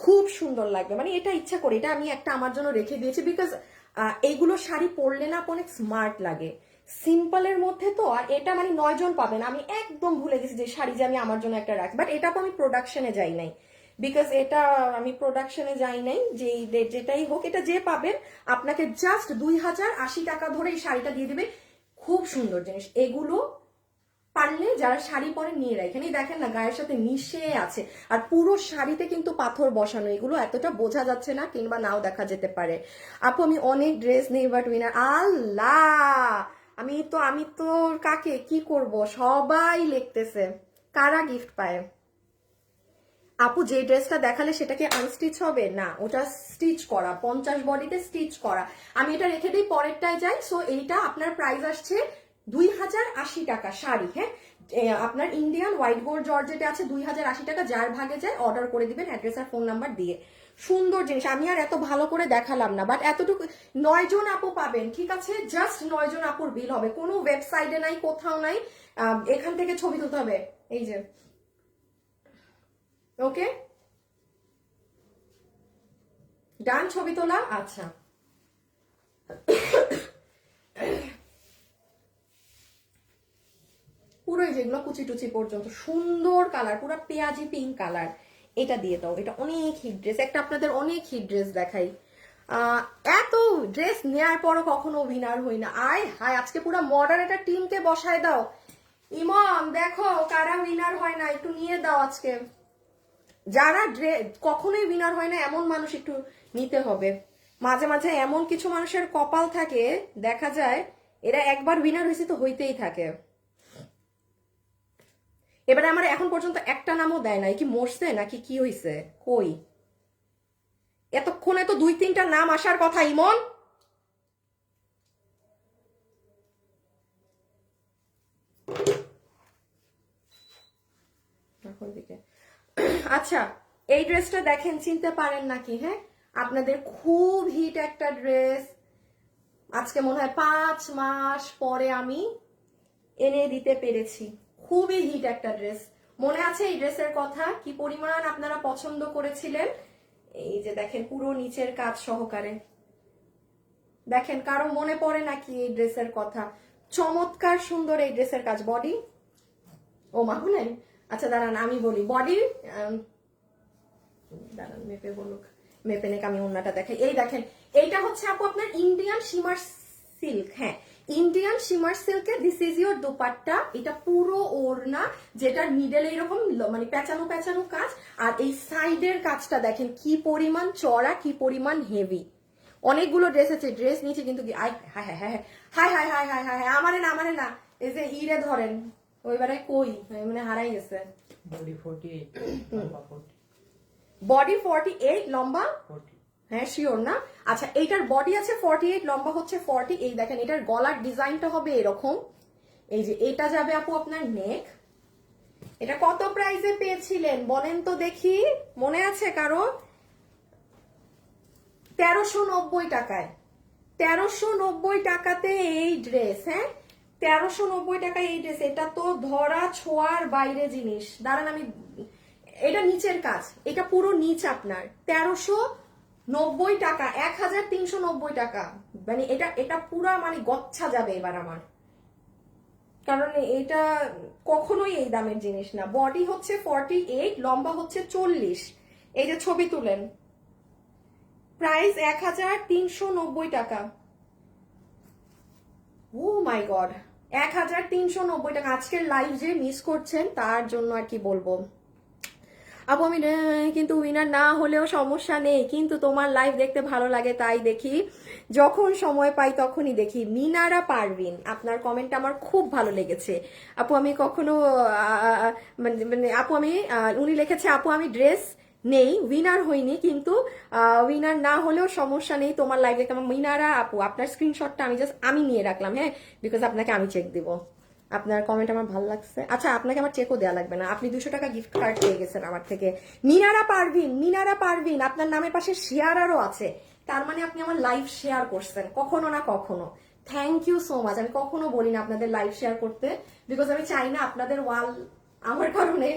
Speaker 1: খুব সুন্দর লাগবে। মানে এটা ইচ্ছা করে, এটা আমি একটা আমার জন্য রেখে দিয়েছি, বিকজ এইগুলো শাড়ি পরলে না অনেক স্মার্ট লাগে সিম্পলের মধ্যে তো। আর এটা মানে 9 জন পাবেন। আমি একদম ভুলে গেছি যে শাড়ি যে আমি আমার জন্য একটা রাখি, বাট এটা তো আমি প্রোডাকশনে যাই নাই, বিকজ এটা আমি প্রোডাকশনে যাই নাই। যেটাই হোক, এটা যে পাবেন আপনাকে জাস্ট 2080 টাকা ধরে এই শাড়িটা দিয়ে দিবে। খুব সুন্দর জিনিস এগুলো, পারলে যারা শাড়ি পরে নিয়ে রাখেন। এই দেখেন না, গায়ের সাথে মিশে আছে। আর পুরো শাড়িতে কিন্তু পাথর বসানো, এগুলো এতটা বোঝা যাচ্ছে না, কিংবা নাও দেখা যেতে পারে। আপু আমি অনেক ড্রেস নেই, বাট উইনার আল্লাহ। আমি তো কাকে কি করব, সবাই লিখতেছে কারা গিফট পায়। আপু যে ড্রেসটা দেখালে সেটা কি আনস্টিচ হবে? না, ওটা স্টিচ করা, 50 বডিতে স্টিচ করা। আমি এটা রেখে দিই, পরেরটায় যাই। সো এইটা আপনার প্রাইস আসছে 2080 টাকা শাড়ি, হ্যাঁ। আপনার ইন্ডিয়ান হোয়াইট গোল্ড জর্জেটে আছে 2080 টাকা। যার ভাগে যায় অর্ডার করে দিবেন অ্যাড্রেস আর ফোন নাম্বার দিয়ে। সুন্দর জিনিস, আমি আর এত ভালো করে দেখালাম না, বাট এতটুকু 9 জন আপু পাবেন, ঠিক আছে। জাস্ট 9 জন আপুর বিল হবে, কোনো ওয়েবসাইটে নাই, কোথাও নাই। এখান থেকে ছবি তুলতে হবে, এই যে, ওকে ডান, ছবি তোলা। আচ্ছা, পুরো যেগুলো কুচি টুচি পর্যন্ত সুন্দর কালার, পুরো পেঁয়াজি পিঙ্ক কালার। এটা দিয়ে দাও, এটা অনেক হিট ড্রেস, একটা আপনাদের অনেক হিট ড্রেস দেখাই। এত ড্রেস নেয়ার পরও কখনো উইনার হই না। আয় হায়, আজকে পুরো মডারেটর টিমকে বসায় দাও। ইমন দেখো কারা উইনার হয় না, একটু নিয়ে দাও আজকে। যারা কখনোই উইনার হয় না এমন মানুষ একটু নিতে হবে। মাঝে মাঝে এমন কিছু মানুষের কপাল থাকে, দেখা যায় এরা একবার উইনার হয়েছে তো হইতেই থাকে। এবারে আমার এখন পর্যন্ত একটা নামও দেয় নাই, কি মরছে নাকি কি হইছে, কই? এতক্ষণে তো 2-3টা নাম আসার কথা। ইমন এখন দিকে। আচ্ছা, এই ড্রেসটা দেখেন, চিনতে পারেন নাকি? হ্যাঁ, আপনাদের খুব হিট একটা ড্রেস, আজকে মনে হয় 5 মাস পরে আমি এনে দিতে পেরেছি। খুবই হিট একটা ড্রেস, মনে আছে এই ড্রেসের কথা? কি পরিমাণ আপনারা পছন্দ করেছিলেন। এই যে দেখেন, পুরো নিচের কাজ সহকারে দেখেন, কারো মনে পড়ে নাকি এই ড্রেসের কথা? চমৎকার সুন্দর এই ড্রেসের কাজ। বডি, ও মাহু নাই, আচ্ছা দাঁড়ান আমি বলি। বডি, দাঁড়ান মেপে বলুক, মেপে নেক, আমি ওন্নাটা দেখাই। এই দেখেন, এইটা হচ্ছে আপু আপনার ইন্ডিয়ান শিমার সিল্ক। হ্যাঁ, ইন্ডিয়ান শিমার সিল্কের দিস ইজ ইউর দোপাট্টা। এটা পুরো ওড়না, যেটার মিডল এইরকম মানে পেঁচানো পেঁচানো কাজ, আর এই সাইডের কাজটা দেখেন কি পরিমাণ চড়া, কি পরিমাণ হেভি। অনেকগুলো ড্রেস আছে, ড্রেস নিচে কিন্তু high high high high high high high high high, আমারে না আমারে না, এই যে ইরে ধরেন ওইবারে কই মানে হারাই গেছে।
Speaker 2: বডি 48, লম্বা 40।
Speaker 1: বডি 48, লম্বা
Speaker 2: 40।
Speaker 1: হ্যাঁ শিওর না? আচ্ছা, এইটার বডি আছে 48, লম্বা হচ্ছে 40। এই দেখেন, এটার গলার ডিজাইনটা হবে এরকম। এই যে এটা যাবে আপু আপনার নেক। এটা কত প্রাইসে পেয়েছিলেন বলেন তো দেখি, মনে আছে কারো? 1390 টাকায়। 1390 টাকাতে এই ড্রেস। হ্যাঁ, 1390 টাকায় এই ড্রেস। এটা তো ধরা ছোঁয়ার বাইরে জিনিস। দাঁড়ান আমি, এটা নিচের কাজ, এটা পুরো নিচ আপনার। 1390 টাকা, 1390 টাকা, মানে এটা এটা পুরা মানে গচ্ছা যাবে এবার আমার, কারণ এটা কখনোই এই দামের জিনিস না। বডি হচ্ছে 48, লম্বা হচ্ছে 40। এই যে ছবি তুলেন, প্রাইস 1390 টাকা। ও মাই গড, 1390 টাকা। আজকের লাইভ যে মিস করছেন তার জন্য আর কি বলবো। আপু আমি কিন্তু উইনার না হলেও সমস্যা নেই, কিন্তু তোমার লাইভ দেখতে ভালো লাগে তাই দেখি, যখন সময় পাই তখনই দেখি। মিনারা পারভিন, আপনার কমেন্ট আমার খুব ভালো লেগেছে আপু। আমি কখনো মানে আপু আমি উনি লিখেছে, আপু আমি ড্রেস নেই, উইনার হইনি, কিন্তু উইনার না হলেও সমস্যা নেই, তোমার লাইভ দেখতে। আমার মিনারা আপু, আপনার স্ক্রিনশটটা আমি নিয়ে রাখলাম, হ্যাঁ, বিকজ আপনাকে আমি চেক দিব। আপনার কমেন্ট আমার ভালো লাগছে। আচ্ছা, আপনাকে আমার চেকও দেওয়া লাগবে না, আপনি 200 টাকা গিফট কার্ড পেয়ে গেছেন আমার থেকে। মিনারা পারভিন, মিনারা পারভিন, আপনার নামের পাশে শেয়ারারও আছে, তার মানে আপনি আমার লাইভ শেয়ার করছেন কখনো না কখনো। Thank you so much. আমি কখনো বলি না আপনাদের লাইভ শেয়ার করতে, বিকজ আমি চাই না আপনাদের ওয়াল আমার কারণে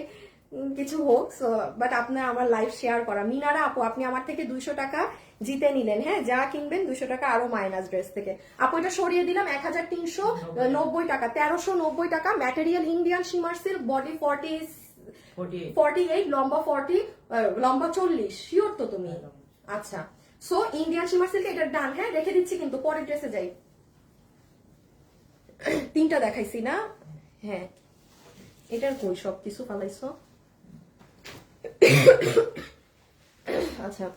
Speaker 1: কিছু হোক। সো বাট আপনার আমার লাইভ শেয়ার করা। মিনারা আপু, আপনি আমার থেকে 200 টাকা জিতে নিলেন। হ্যাঁ, যা কিনবেন 200 টাকা আরো মাইনাস ড্রেস থেকে। আপু এটা সরিয়ে দিলাম, 1390 টাকা। 1390 টাকা, material Indian shimmer silk, body 48, লম্বা 40, লম্বা 40। শিওর তো তুমি? আচ্ছা, সো ইন্ডিয়ান শিমার সিল্ক এটা ডান। হ্যাঁ, রেখে দিচ্ছি, কিন্তু পরের ড্রেসে যাই। 3টা দেখাইছি না? হ্যাঁ, এটার কই সব কিছু ফালাইছো? আচ্ছা,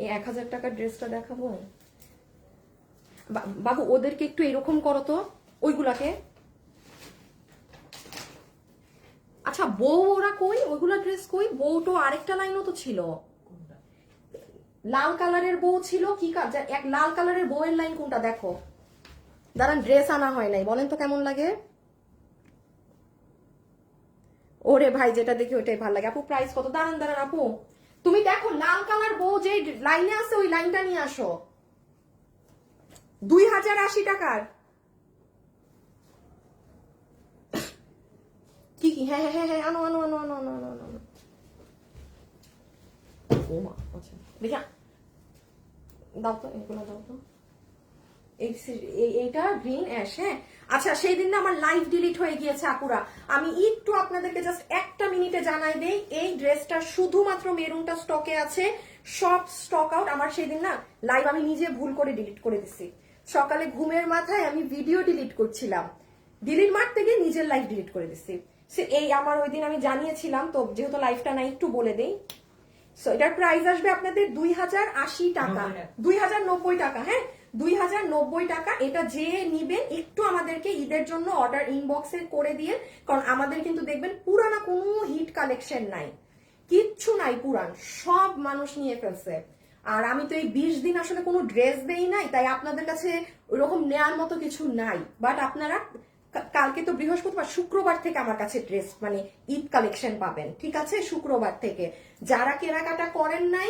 Speaker 1: এই 1000 টাকার ড্রেসটা দেখাবো। বাবু ওদেরকে একটু এরকম করো তো, ওইগুলাকে। আচ্ছা, বউ ওরা কই? ওইগুলা ড্রেস কই? বউ তো আরেকটা লাইনও তো ছিল, লাল কালারের বউ ছিল। কি কাজ? এক লাল কালারের বউয়ের লাইন কোনটা দেখো। দাঁড়ান, ড্রেস আনা হয় নাই, বলেন তো কেমন লাগে? ওরে ভাই, যেটা দেখি ওইটাই ভালো লাগে। আপু প্রাইস কত? দাঁড়ান দাঁড়ান আপু, তুমি দেখো লাল কালার বউ যে লাইনে আছে ওই লাইনটা নিয়ে আসো। 2080 টাকার। কি কি? হ্যাঁ হ্যাঁ হ্যাঁ হ্যাঁ, আনো আনো আনো আনো আনো আনো আনো। ও মা, আচ্ছা দেখা দাও তো, এগুলো দাও তো। এইটা গ্রিন অ্যাশ। হ্যাঁ, আচ্ছা, সেই দিন না আমার লাইভ ডিলিট হয়ে গিয়েছে আপুরা, আমি একটু আপনাদেরকে জাস্ট একটা মিনিটে জানাই দেই। এই ড্রেসটা শুধুমাত্র মেরুনটা স্টকে আছে, সব স্টক আউট। আমার সেই দিন না লাইভ আমি নিজে ভুল করে ডিলিট করে দিছি, সকালে ঘুমের মাথায় আমি ভিডিও ডিলিট করছিলাম, ডিলিট মারতে গিয়ে নিজের লাইভ ডিলিট করে দিছি। এই আমার ওই দিন আমি জানিয়েছিলাম, তো যেহেতু লাইভটা না একটু বলে দেই। সো এটার প্রাইস আসবে আপনাদের 2080 টাকা, 2090 টাকা। হ্যাঁ, 2090 টাকা। এটা যে নিবেন একটু আমাদেরকে ঈদের জন্য অর্ডার ইনবক্সে করে দিয়ে, কারণ আমাদের কিন্তু দেখবেন পুরানা কোনো হিট কালেকশন নাই, কিচ্ছু নাই পুরান, সব মানুষ নিয়ে ফেলছে। আর আমি তো এই 20 দিন আসলে কোনো ড্রেস দেই নাই, তাই আপনাদের কাছে ওইরকম নেয়ার মতো কিছু নাই। বাট আপনারা কালকে তো বৃহস্পতিবার, শুক্রবার থেকে আমার কাছে ড্রেস মানে ঈদ কালেকশন পাবেন, ঠিক আছে? শুক্রবার থেকে যারা কেনাকাটা করেন নাই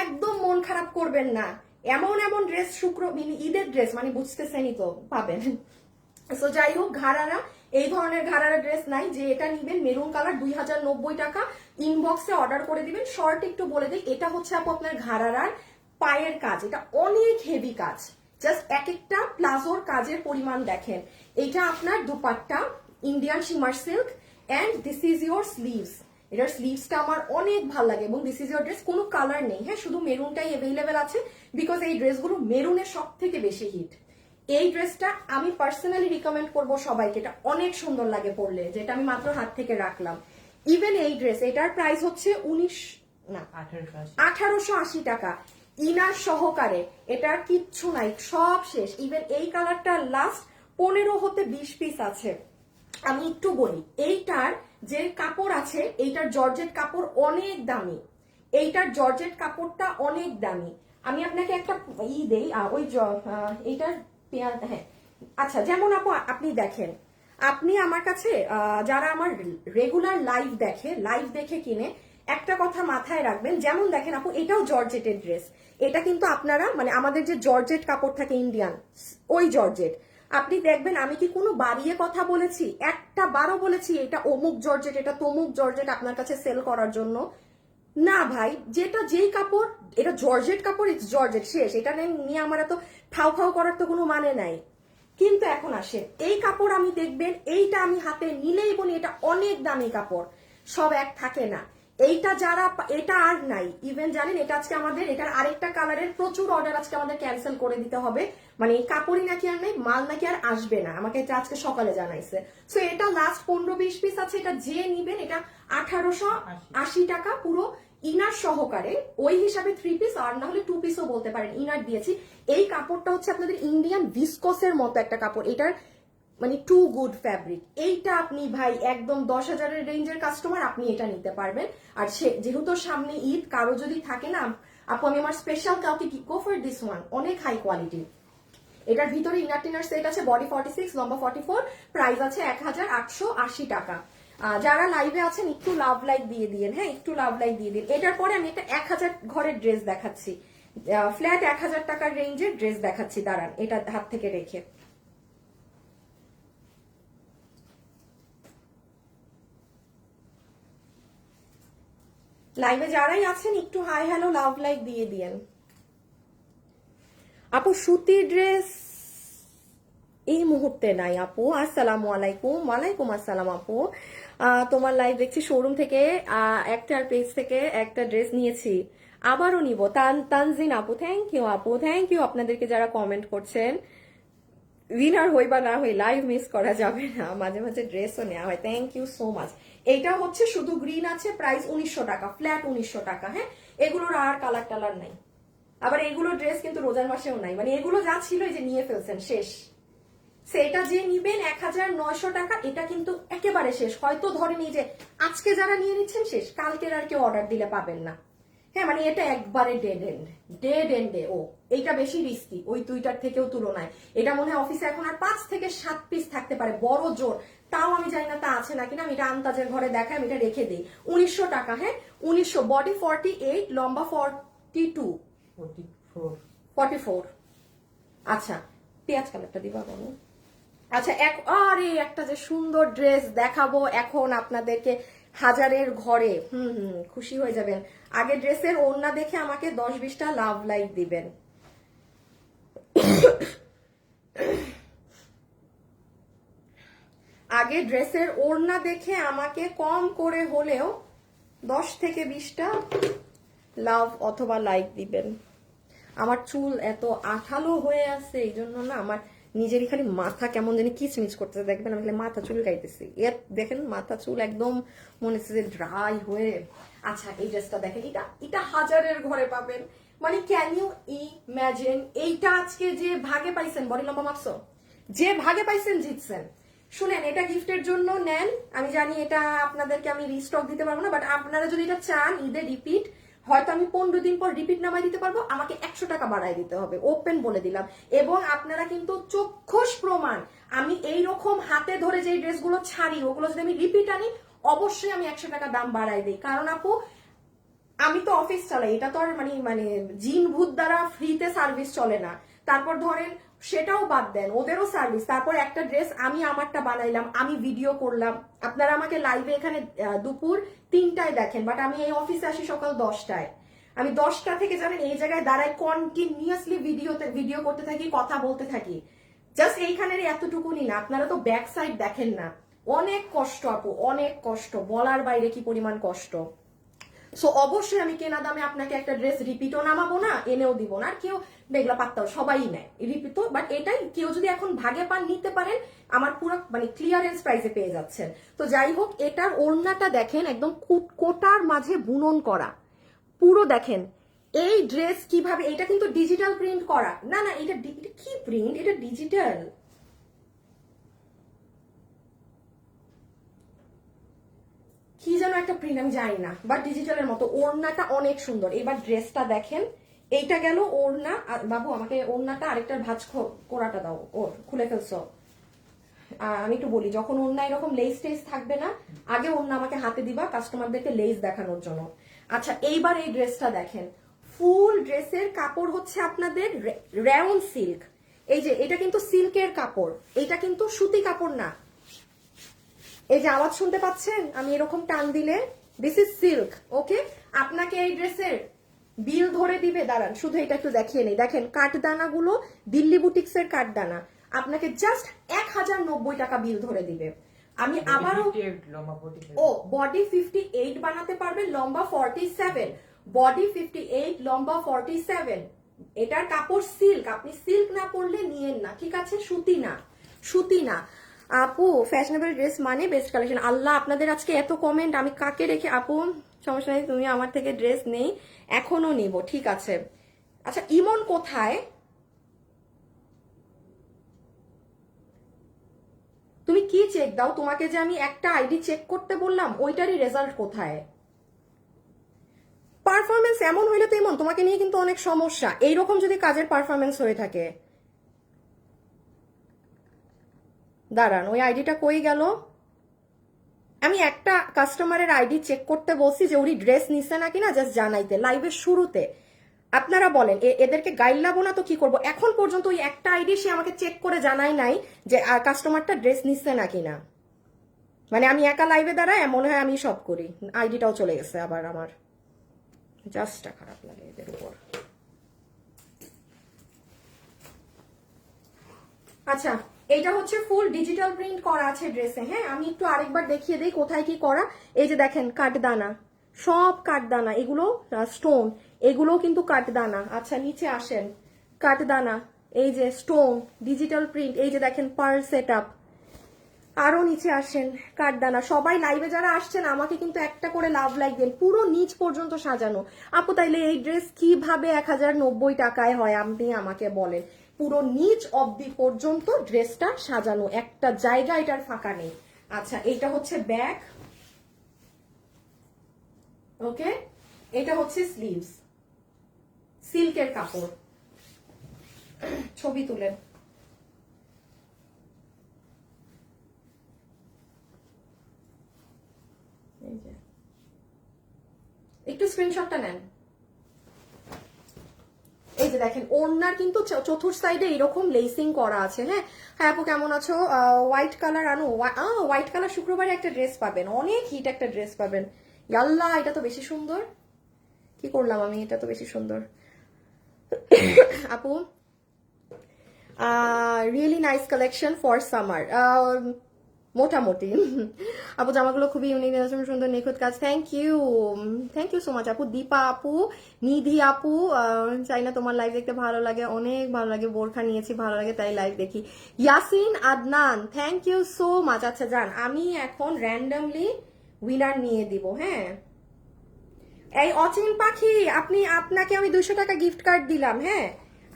Speaker 1: একদম মন খারাপ করবেন না, এমন এমন ড্রেস ঈদের ড্রেস মানে বুঝতেছেনই তো পাবেন। সো যাই হোক, ঘাড়ারা এই ধরনের ঘাড়ারা ড্রেস নাই, যে এটা নিবেন মেরুন কালার 2090 টাকা, ইনবক্সে অর্ডার করে দিবেন। শর্ট একটু বলে দিই, এটা হচ্ছে আপু আপনার ঘাড়ারার পায়ের কাজ, এটা অনেক হেভি কাজ, জাস্ট এক একটা প্লাজোর কাজের পরিমাণ দেখেন। এটা আপনার dupatta Indian shimmer silk and this is your sleeves. এটার স্লিভসটা আমার অনেক ভালো লাগে এবং দিস ইজ ইউর ড্রেস, কোনো কালার নেই, হ্যাঁ শুধু মেরুনটাই অ্যাভেলেবেল আছে, বিকজ এই ড্রেসগুলো মেরুনের সব থেকে বেশি হিট। এই ড্রেসটা আমি পার্সোনালি রিকমেন্ড করব সবাইকে, এটা অনেক সুন্দর লাগে পরলে, যেটা আমি মাত্র হাত থেকে রাখলাম। ইভেন এই ড্রেস, এটার প্রাইস হচ্ছে 1880 টাকা ইনার সহকারে, এটার কিচ্ছু নাই, সব শেষ। ইভেন এই কালারটা লাস্ট 15 হতে 20 পিস আছে। আমি একটু বলি, এইটার যে কাপড় আছে, এইটার জর্জেট কাপড় অনেক দামি, এইটার জর্জেট কাপড়টা অনেক দামি। আমি আপনাকে একটা দেই, ওই এইটার হ্যাঁ আচ্ছা, যেমন আপনি দেখেন, আপনি আমার কাছে যারা আমার রেগুলার লাইভ দেখে কিনে, একটা কথা মাথায় রাখবেন, যেমন দেখেন আপু এটাও জর্জেটের ড্রেস, এটা কিন্তু আপনারা মানে আমাদের যে জর্জেট কাপড় থাকে ইন্ডিয়ান, ওই জর্জেট, আপনি দেখবেন আমি কি কোনো বাড়িয়ে কথা বলেছি? একটা বারও বলেছি এটা অমুক জর্জেট, এটা তমুক জর্জেট আপনার কাছে সেল করার জন্য? না ভাই, যেটা যেই কাপড়, এটা জর্জেট কাপড়, ইটস জর্জেট, শেষ। এটা নিয়ে আমার এত ফাও ফাও করার তো কোনো মানে নাই। কিন্তু এখন আসে এই কাপড়, আমি দেখবেন এইটা আমি হাতে নিলেই বলি এটা অনেক দামি কাপড়, সব এক থাকে না। এইটা যারা, এটা আর নাই, ইভেন জানেন এটা আজকে আমাদের, এটার আরেকটা কালারের প্রচুর অর্ডার আজকে আমাদের ক্যান্সেল করে দিতে হবে, মানে এই কাপড়ই নাকি আর নেই, মাল নাকি আর আসবে না, আমাকে এটা আজকে সকালে জানাইছে। সো এটা লাস্ট 15-20 পিস আছে, এটা যে নিবেন এটা 1880 টাকা পুরো ইনার সহকারে, ওই হিসাবে 3 পিস আর না হলে 2 পিসও বলতে পারেন, ইনার দিয়েছি। এই কাপড়টা হচ্ছে আপনাদের ইন্ডিয়ান ভিসকসের মতো একটা কাপড়, এটার মানে টু গুড ফ্যাব্রিক। এইটা আপনি ভাই একদম 10,000-এর রেঞ্জের কাস্টমার, আপনি এটা নিতে পারবেন। আর যেহেতু সামনে ঈদ, কারো যদি থাকে না আপু আমি আমার স্পেশাল কাউকে কি, গো ফর দিস ওয়ান, অনেক হাই কোয়ালিটি। এটার ভিতরে ইনার টিনার সেট আছে, বডি 46, লম্বা 44, প্রাইস আছে 1880 টাকা। যারা লাইভে আছেন একটু লাভ লাইক দিয়ে দিন, হ্যাঁ একটু লাভ লাইক দিয়ে দিন। এটার পরে আমি একটা 1000 ঘরের ড্রেস দেখাচ্ছি, ফ্ল্যাট 1000 টাকার রেঞ্জের ড্রেস দেখাচ্ছি, দাঁড়ান এটা হাত থেকে রেখে। লাইভে যারাই আছেন একটু হাই হ্যালো লাভ লাইক দিয়ে দিয়েন। আপু সুতির ড্রেস এই মুহূর্তে নাই আপু। আসসালামু আলাইকুম। ওয়ালাইকুম আসসালাম আপু। তোমার লাইভ দেখছি শোরুম থেকে, একটার পেজ থেকে একটা ড্রেস নিয়েছি, আবারও নিব। তানজিন আপু, থ্যাংক ইউ আপু, থ্যাংক ইউ আপনাদেরকে যারা কমেন্ট করছেন। উইনার হই বা না হই, লাইভ মিস করা যাবে না, মাঝে মাঝে ড্রেসও নেওয়া হয়। Thank you so much. এইটা হচ্ছে শুধু গ্রিন আছে, প্রাইস 1900 টাকা, ফ্ল্যাট 1900 টাকা। হ্যাঁ এগুলোর আর কালার টালার নাই। আবার এগুলো ড্রেস কিন্তু রোজার মাসেও নাই, মানে এগুলো যা ছিল এই যে নিয়ে ফেলছেন, শেষ। সেটা যে নিবেন 1900 টাকা, এটা কিন্তু একেবারে শেষ। হয়তো ধরেন এই যে আজকে যারা নিয়ে নিচ্ছেন শেষ, কালকের আর কেউ অর্ডার দিলে পাবেন না। হ্যাঁ মানে এটা একবারে ডেড এন্ডে। ও এইটা বেশি রিস্কি ওই দুইটার থেকেও তুলনায়। এটা মনে হয় অফিসে এখন আর 5 থেকে 7 পিস থাকতে পারে, বড় জোর। তাও আমি জানি না তা আছে নাকি না, আমি এটা আন্তাজের ঘরে দেখাই, আমি এটা রেখে দিই। 1900 টাকা, হ্যাঁ 1900, বডি 48, লম্বা 44। আচ্ছা পেঁয়াজ কালারটা দিবা বলো। আচ্ছা আরে একটা যে সুন্দর ড্রেস দেখাবো এখন আপনাদেরকে, হাজারের ঘরে, খুশি হয়ে যাবেন। আগে ড্রেসের ওড়না দেখে আমাকে 10-20টা লাভ লাইক দিবেন। আগে ড্রেসের ওড়না দেখে আমাকে কম করে হলেও 10 থেকে 20টা লাভ অথবা লাইক দিবেন। আমার চুল এত আঠালো হয়ে আছে, এই জন্য না আমার নিজেরই খালি মাথা কেমন জানি কিচমিচ করতেছে, দেখবেন আমি খালি মাথা চুল গাইতেছি, দেখেন মাথা চুল একদম মনে হচ্ছে যে ড্রাই হয়ে। আচ্ছা এই ড্রেসটা দেখেন, এটা হাজারের ঘরে পাবেন, মানে ক্যান ইউ ইম্যাজিন। এইটা আজকে যে ভাগে পাইছেন, বডি লম্বা মাপছো, যে ভাগে পাইছেন জিতছেন। শুনেন, এটা গিফটের জন্য নেন, আমি জানি এটা আপনাদেরকে আমি রিস্টক দিতে পারবো না, বাট আপনারা যদি এটা চান ঈদে রিপিট, হয়তো আমি 15 দিন পর রিপিট নামাই দিতে পারবো, আমাকে 100 টাকা বাড়াই দিতে হবে, ওপেন বলে দিলাম। এবং আপনারা কিন্তু চক্ষুষ প্রমাণ, আমি এই রকম হাতে ধরে যে ড্রেসগুলো ছাড়ি ওগুলো যদি আমি রিপিট আনি অবশ্যই আমি 100 টাকা দাম বাড়াই দিই। কারণ আপু আমি তো অফিস চালাই, এটা তো আর মানে জিন ভূত দ্বারা ফ্রিতে সার্ভিস চলে না। তারপর ধরেন সেটাও বাদ দেন, ওদেরও সার্ভিস। তারপর একটা ড্রেস আমি আমারটা বানাইলাম, আমি ভিডিও করলাম, আপনারা আমাকে লাইভে এখানে দুপুর 3টায় দেখেন, বাট আমি এই অফিসে আসি সকাল 10টায়। আমি 10টা থেকে জানেন এই জায়গায় দাঁড়ায় কন্টিনিউয়াসলি ভিডিও করতে থাকি, কথা বলতে থাকি। জাস্ট এইখানের এতটুকুনি না, আপনারা তো ব্যাক সাইড দেখেন না। অনেক কষ্ট আপু, অনেক কষ্ট, বলার বাইরে কি পরিমাণ কষ্ট। সো অবশ্যই আমি কেনা দামে আপনাকে একটা ড্রেস রিপিটও নামাবো না, এনেও দিব না। আর কেউ বেগলা পাত্তাও সবাই নেয় রিপিট, বাট এটাই কেউ যদি এখন ভাগে পান নিতে পারেন, আমার পুরো মানে ক্লিয়ারেন্স প্রাইসে পেয়ে যাচ্ছেন। তো যাই হোক, এটার ওড়নাটা দেখেন একদম কোটার মাঝে বুনন করা, পুরো দেখেন এই ড্রেস কিভাবে। এটা কিন্তু ডিজিটাল প্রিন্ট করা না, না এটা কি প্রিন্ট, এটা ডিজিটাল। কি যেন একটা প্রিন্ট আমি জানি না, বাট ডিজিটালের মতো। ওড়নাটা অনেক সুন্দর। এবার ড্রেসটা দেখেন, এইটা গেল ওড়না। আর বাবু আমাকে ওড়নাটা আরেকটার ভাঁজ কোরাটা দাও, ওর খুলে ফেলছো। আমি একটু বলি, যখন ওড়না এরকম লেস টেস থাকবে না, আগে ওড়না আমাকে হাতে দিবা কাস্টমারদেরকে লেস দেখানোর জন্য। আচ্ছা এইবার এই ড্রেসটা দেখেন, ফুল ড্রেসের কাপড় হচ্ছে আপনাদের রেয়ন সিল্ক। এই যে এটা কিন্তু সিল্কের কাপড়, এটা কিন্তু সুতি কাপড় না। এই যে আওয়াজ শুনতে পাচ্ছেন আমি এরকম টান দিলে, দিস ইজ সিল্ক। ওকে, আপনাকে এই ড্রেসের বিল ধরে দিবে, দাঁড়ান শুধু এটা একটু দেখিয়ে নেই। দেখেন কাঠদানা গুলো দিল্লি বুটিক্স এর কাঠদানা, আপনাকে জাস্ট 1090 টাকা বিল ধরে দিবে। আমি আবারও ও বডি 58 বানাতে পারবে, লম্বা 47, বডি 58, লম্বা 47। এটার কাপড় সিল্ক, আপনি সিল্ক না পরলে নিয়েন না, ঠিক আছে? সুতি না, সুতি না। আপু ফ্যাশনেবল ড্রেস মানে বেস্ট কালেকশন। আল্লাহ আপনাদের আজকে এত কমেন্ট, আমি কাকে রেখে। আপু সমস্যা নেই, তুমি আমার থেকে ড্রেস নেই, এখনো নিব, ঠিক আছে। আচ্ছা ইমন কোথায়? তুমি কি চেক দাও? তোমাকে যে আমি একটা আইডি চেক করতে বললাম, ওইটারই রেজাল্ট কোথায়? পারফরমেন্স এমন হইলে তো এমন, তোমাকে নিয়ে কিন্তু অনেক সমস্যা এইরকম যদি কাজের পারফরমেন্স হয়ে থাকে। দাঁড়ান ওই আইডিটা কই গেল? আমি একটা কাস্টমারের আইডি চেক করতে বলছি যে উনি ড্রেস নিছে নাকি না, জাস্ট জানাইতে লাইভের শুরুতে। আপনারা বলেন এদেরকে গাইলাবো না তো কি করব? এখন পর্যন্ত ওই একটা আইডি সে আমাকে চেক করে জানাই নাই যে কাস্টমারটা ড্রেস নিচ্ছে নাকি না। মানে আমি একা লাইভে দাঁড়ায় মনে হয় আমি সব করি। আইডিটাও চলে গেছে আবার আমার, জাস্ট খারাপ লাগে এদের উপর। আচ্ছা এইটা হচ্ছে ফুল ডিজিটাল প্রিন্ট করা আছে ড্রেসে। হ্যাঁ আমি একটু আরেকবার দেখিয়ে দিই কোথায় কি করা। এই যে দেখেন কাঠদানা, সব কাঠদানা, এগুলো স্টোন, এগুলো কিন্তু কাঠদানা। আচ্ছা নিচে আসেন, কাঠদানা, এই যে স্টোন, ডিজিটাল প্রিন্ট, এই যে দেখেন পার্ল সেট আপ। আরো নিচে আসেন, কাঠদানা। সবাই লাইভে যারা আসছেন আমাকে কিন্তু একটা করে লাভ লাইক দেন, পুরো নিচ পর্যন্ত সাজানো। আপু তাইলে এই ড্রেস কিভাবে 1090 টাকায় হয় আপনি আমাকে বলেন? পুরো নিচ অবধি পর্যন্ত ড্রেসটা সাজানো, একটা জায়গা এটার ফাঁকা নেই। আচ্ছা এটা হচ্ছে ব্যাক, ওকে, এটা হচ্ছে স্লিভস, সিল্কের কাপড়। ছবি তুলেন। একটু স্ক্রিনশটটা নেন। এই যে দেখেন ওড়নার কিন্তু চতুর্থ সাইডে এরকম লেসিং করা আছে। হ্যাঁ হ্যাঁ আপু কেমন আছো? হোয়াইট কালার আনো, হোয়াইট কালার শুক্রবারে একটা ড্রেস পাবেন, অনেক হিট একটা ড্রেস পাবেন। ইয়াল্লা এটা তো বেশি সুন্দর, কি করলাম আমি, এটা তো বেশি সুন্দর। আপু really nice collection for summer, মোটামুটি। আপু জামাগুলো খুবই ইউনিক, সুন্দর, নিখুঁত কাজ। থ্যাংক ইউ সো মাচ আপু। দীপা আপু, নিধি আপু, চাই না তোমার লাইভ দেখতে ভালো লাগে, অনেক ভালো লাগে, বোরখা নিয়েছি ভালো লাগে তাই লাইভ দেখি। Yasin Adnan, thank you so much. আচ্ছা যান আমি এখন র্যান্ডমলি উইনার নিয়ে দিব। হ্যাঁ এই অচিন পাখি, আপনাকে আমি 200 টাকা গিফট কার্ড দিলাম। হ্যাঁ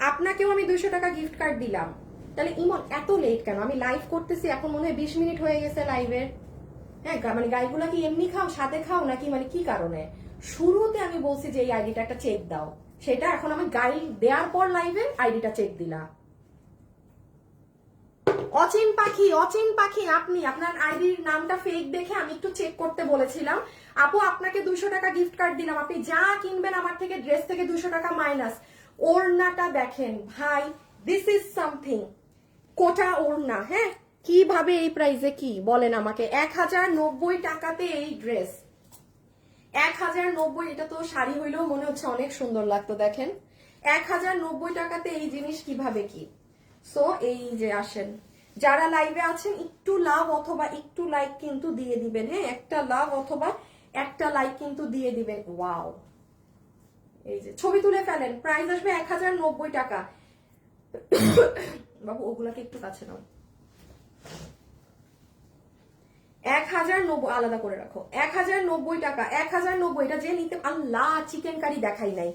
Speaker 1: আপনাকেও আমি 200 টাকা গিফট কার্ড দিলাম। তাহলে ইমন এত লেট কেন? আমি লাইভ করতেছি এখন মনে হয় 20 মিনিট হয়ে গেছে লাইভের। হ্যাঁ মানে গাইগুলা কি এমনি খাও, সাথে খাও নাকি, মানে কি কারণে? শুরুতে আমি বলছি যে এই আইডিটা একটা চেক দাও, সেটা এখন আমি গাইড দেওয়ার পর লাইভে আইডিটা চেক দিলাম। অচিন পাখি আপনি আপনার আইডির নামটা ফেক দেখে আমি একটু চেক করতে বলেছিলাম। আপু আপনাকে 200 টাকা গিফট কার্ড দিলাম, আপনি যা কিনবেন আমার থেকে ড্রেস থেকে 200 টাকা মাইনাস। ওড়নাটা দেখেন ভাই, দিস ইজ সামথিং। কোটা ওড়না, হ্যাঁ কিভাবে এই প্রাইসে কি বলেন আমাকে? 1090 টাকাতে এই ড্রেস, 1090। এটা তো শাড়ি হইলেও মনে হচ্ছে অনেক সুন্দর লাগতো। দেখেন 1090 টাকাতে এই জিনিস কিভাবে কি। সো এই যে আসেন, যারা লাইভে আছেন একটু লাভ অথবা একটু লাইক কিন্তু দিয়ে দিবেন, হ্যাঁ একটা লাভ অথবা একটা লাইক কিন্তু দিয়ে দিবেন। ওয়াও, এই যে ছবি তুলে ফেলেন, প্রাইস আসবে 1090 টাকা। বাবু ওগুলাকে একটু কাছে নাও। 1090 আলাদা করে রাখো, 1090 টাকা, 1090। এটা যে নিতে, আল্লাহ চিকেন কারি দেখাই নাই,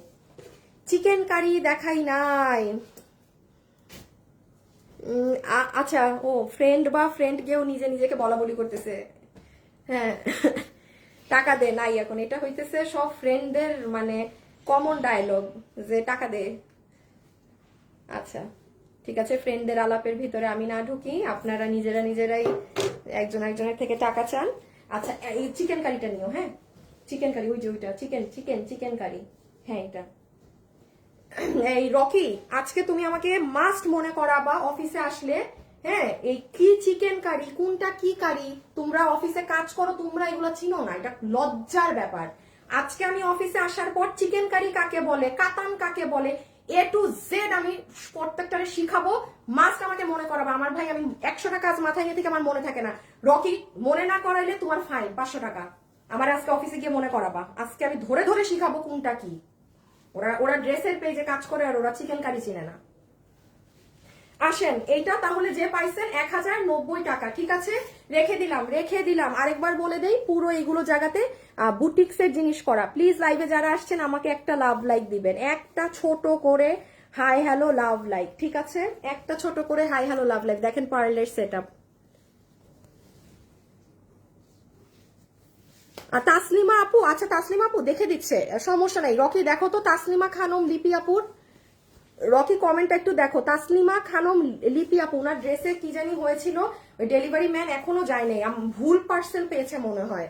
Speaker 1: চিকেন কারি দেখাই নাই। আচ্ছা, ও ফ্রেন্ড বা ফ্রেন্ড কেউ নিজে নিজেকে বলা বলি করতেছে, হ্যাঁ টাকা দে নাই। এখন এটা হইতেছে সব ফ্রেন্ডদের মানে কমন ডায়লগ যে টাকা দে। আচ্ছা ঠিক আছে, ফ্রেন্ডদের আলাপের ভিতরে আমি না ঢুকি, আপনারা নিজেরাই একজন একজনের থেকে টাকা চান। আচ্ছা এই চিকেন কারিটা নিও, হ্যাঁ চিকেন কারি, ওই যে ওইটা চিকেন কারি, হ্যাঁ এটা। এই রকি, আজকে তুমি আমাকে মাস্ট মনে করাবা অফিসে আসলে, হ্যাঁ এই কি চিকেন কারি, কোনটা কি কারি। তোমরা অফিসে কাজ করো, তোমরা এগুলো চিনো না, এটা লজ্জার ব্যাপার। আজকে আমি অফিসে আসার পর চিকেন কারি কাকে বলে, কাতান কাকে বলে, এ টু জেড আমি প্রত্যেকটারে শিখাবো। মাস্ট আমাকে মনে করাবা। আমার ভাই আমি 100 টাকা আজ মাথায় নিয়ে থেকে আমার মনে থাকে না। রকি মনে না করাইলে তোমার ফাইন 500 টাকা। আমার আজকে অফিসে গিয়ে মনে করাবা। আজকে আমি ধরে ধরে শিখাবো কোনটা কি। ওরা ড্রেসের পেজে কাজ করে আর ওরা চিকেন কারি চিনে না। আসেন এইটা তাহলে যে পাইছেন 1090 টাকা, ঠিক আছে রেখে দিলাম। আরেকবার বলে দেই, পুরো এইগুলো জায়গাতে বুটিক্সের জিনিস করা। প্লিজ লাইভে যারা আসছেন আমাকে একটা লাভ লাইক দিবেন, একটা ছোট করে হাই হ্যালো লাভ লাইক, ঠিক আছে একটা ছোট করে হাই হ্যালো লাভ লাইক। দেখেন পার্লের সেট আপ। তাসলিমা আপু, আচ্ছা তাসলিমা আপু দেখে দিচ্ছে, সমস্যা নাই। রকি দেখো তো তাসলিমা খানম লিপি আপুর, রকি কমেন্টটা একটু দেখো। তাসলিমা খানম লিপি আপু, ওনার ড্রেসে কি জানি হয়েছিল, ওই ডেলিভারি ম্যান এখনো যায় নাই, ভুল পার্সেল পেয়েছে মনে হয়,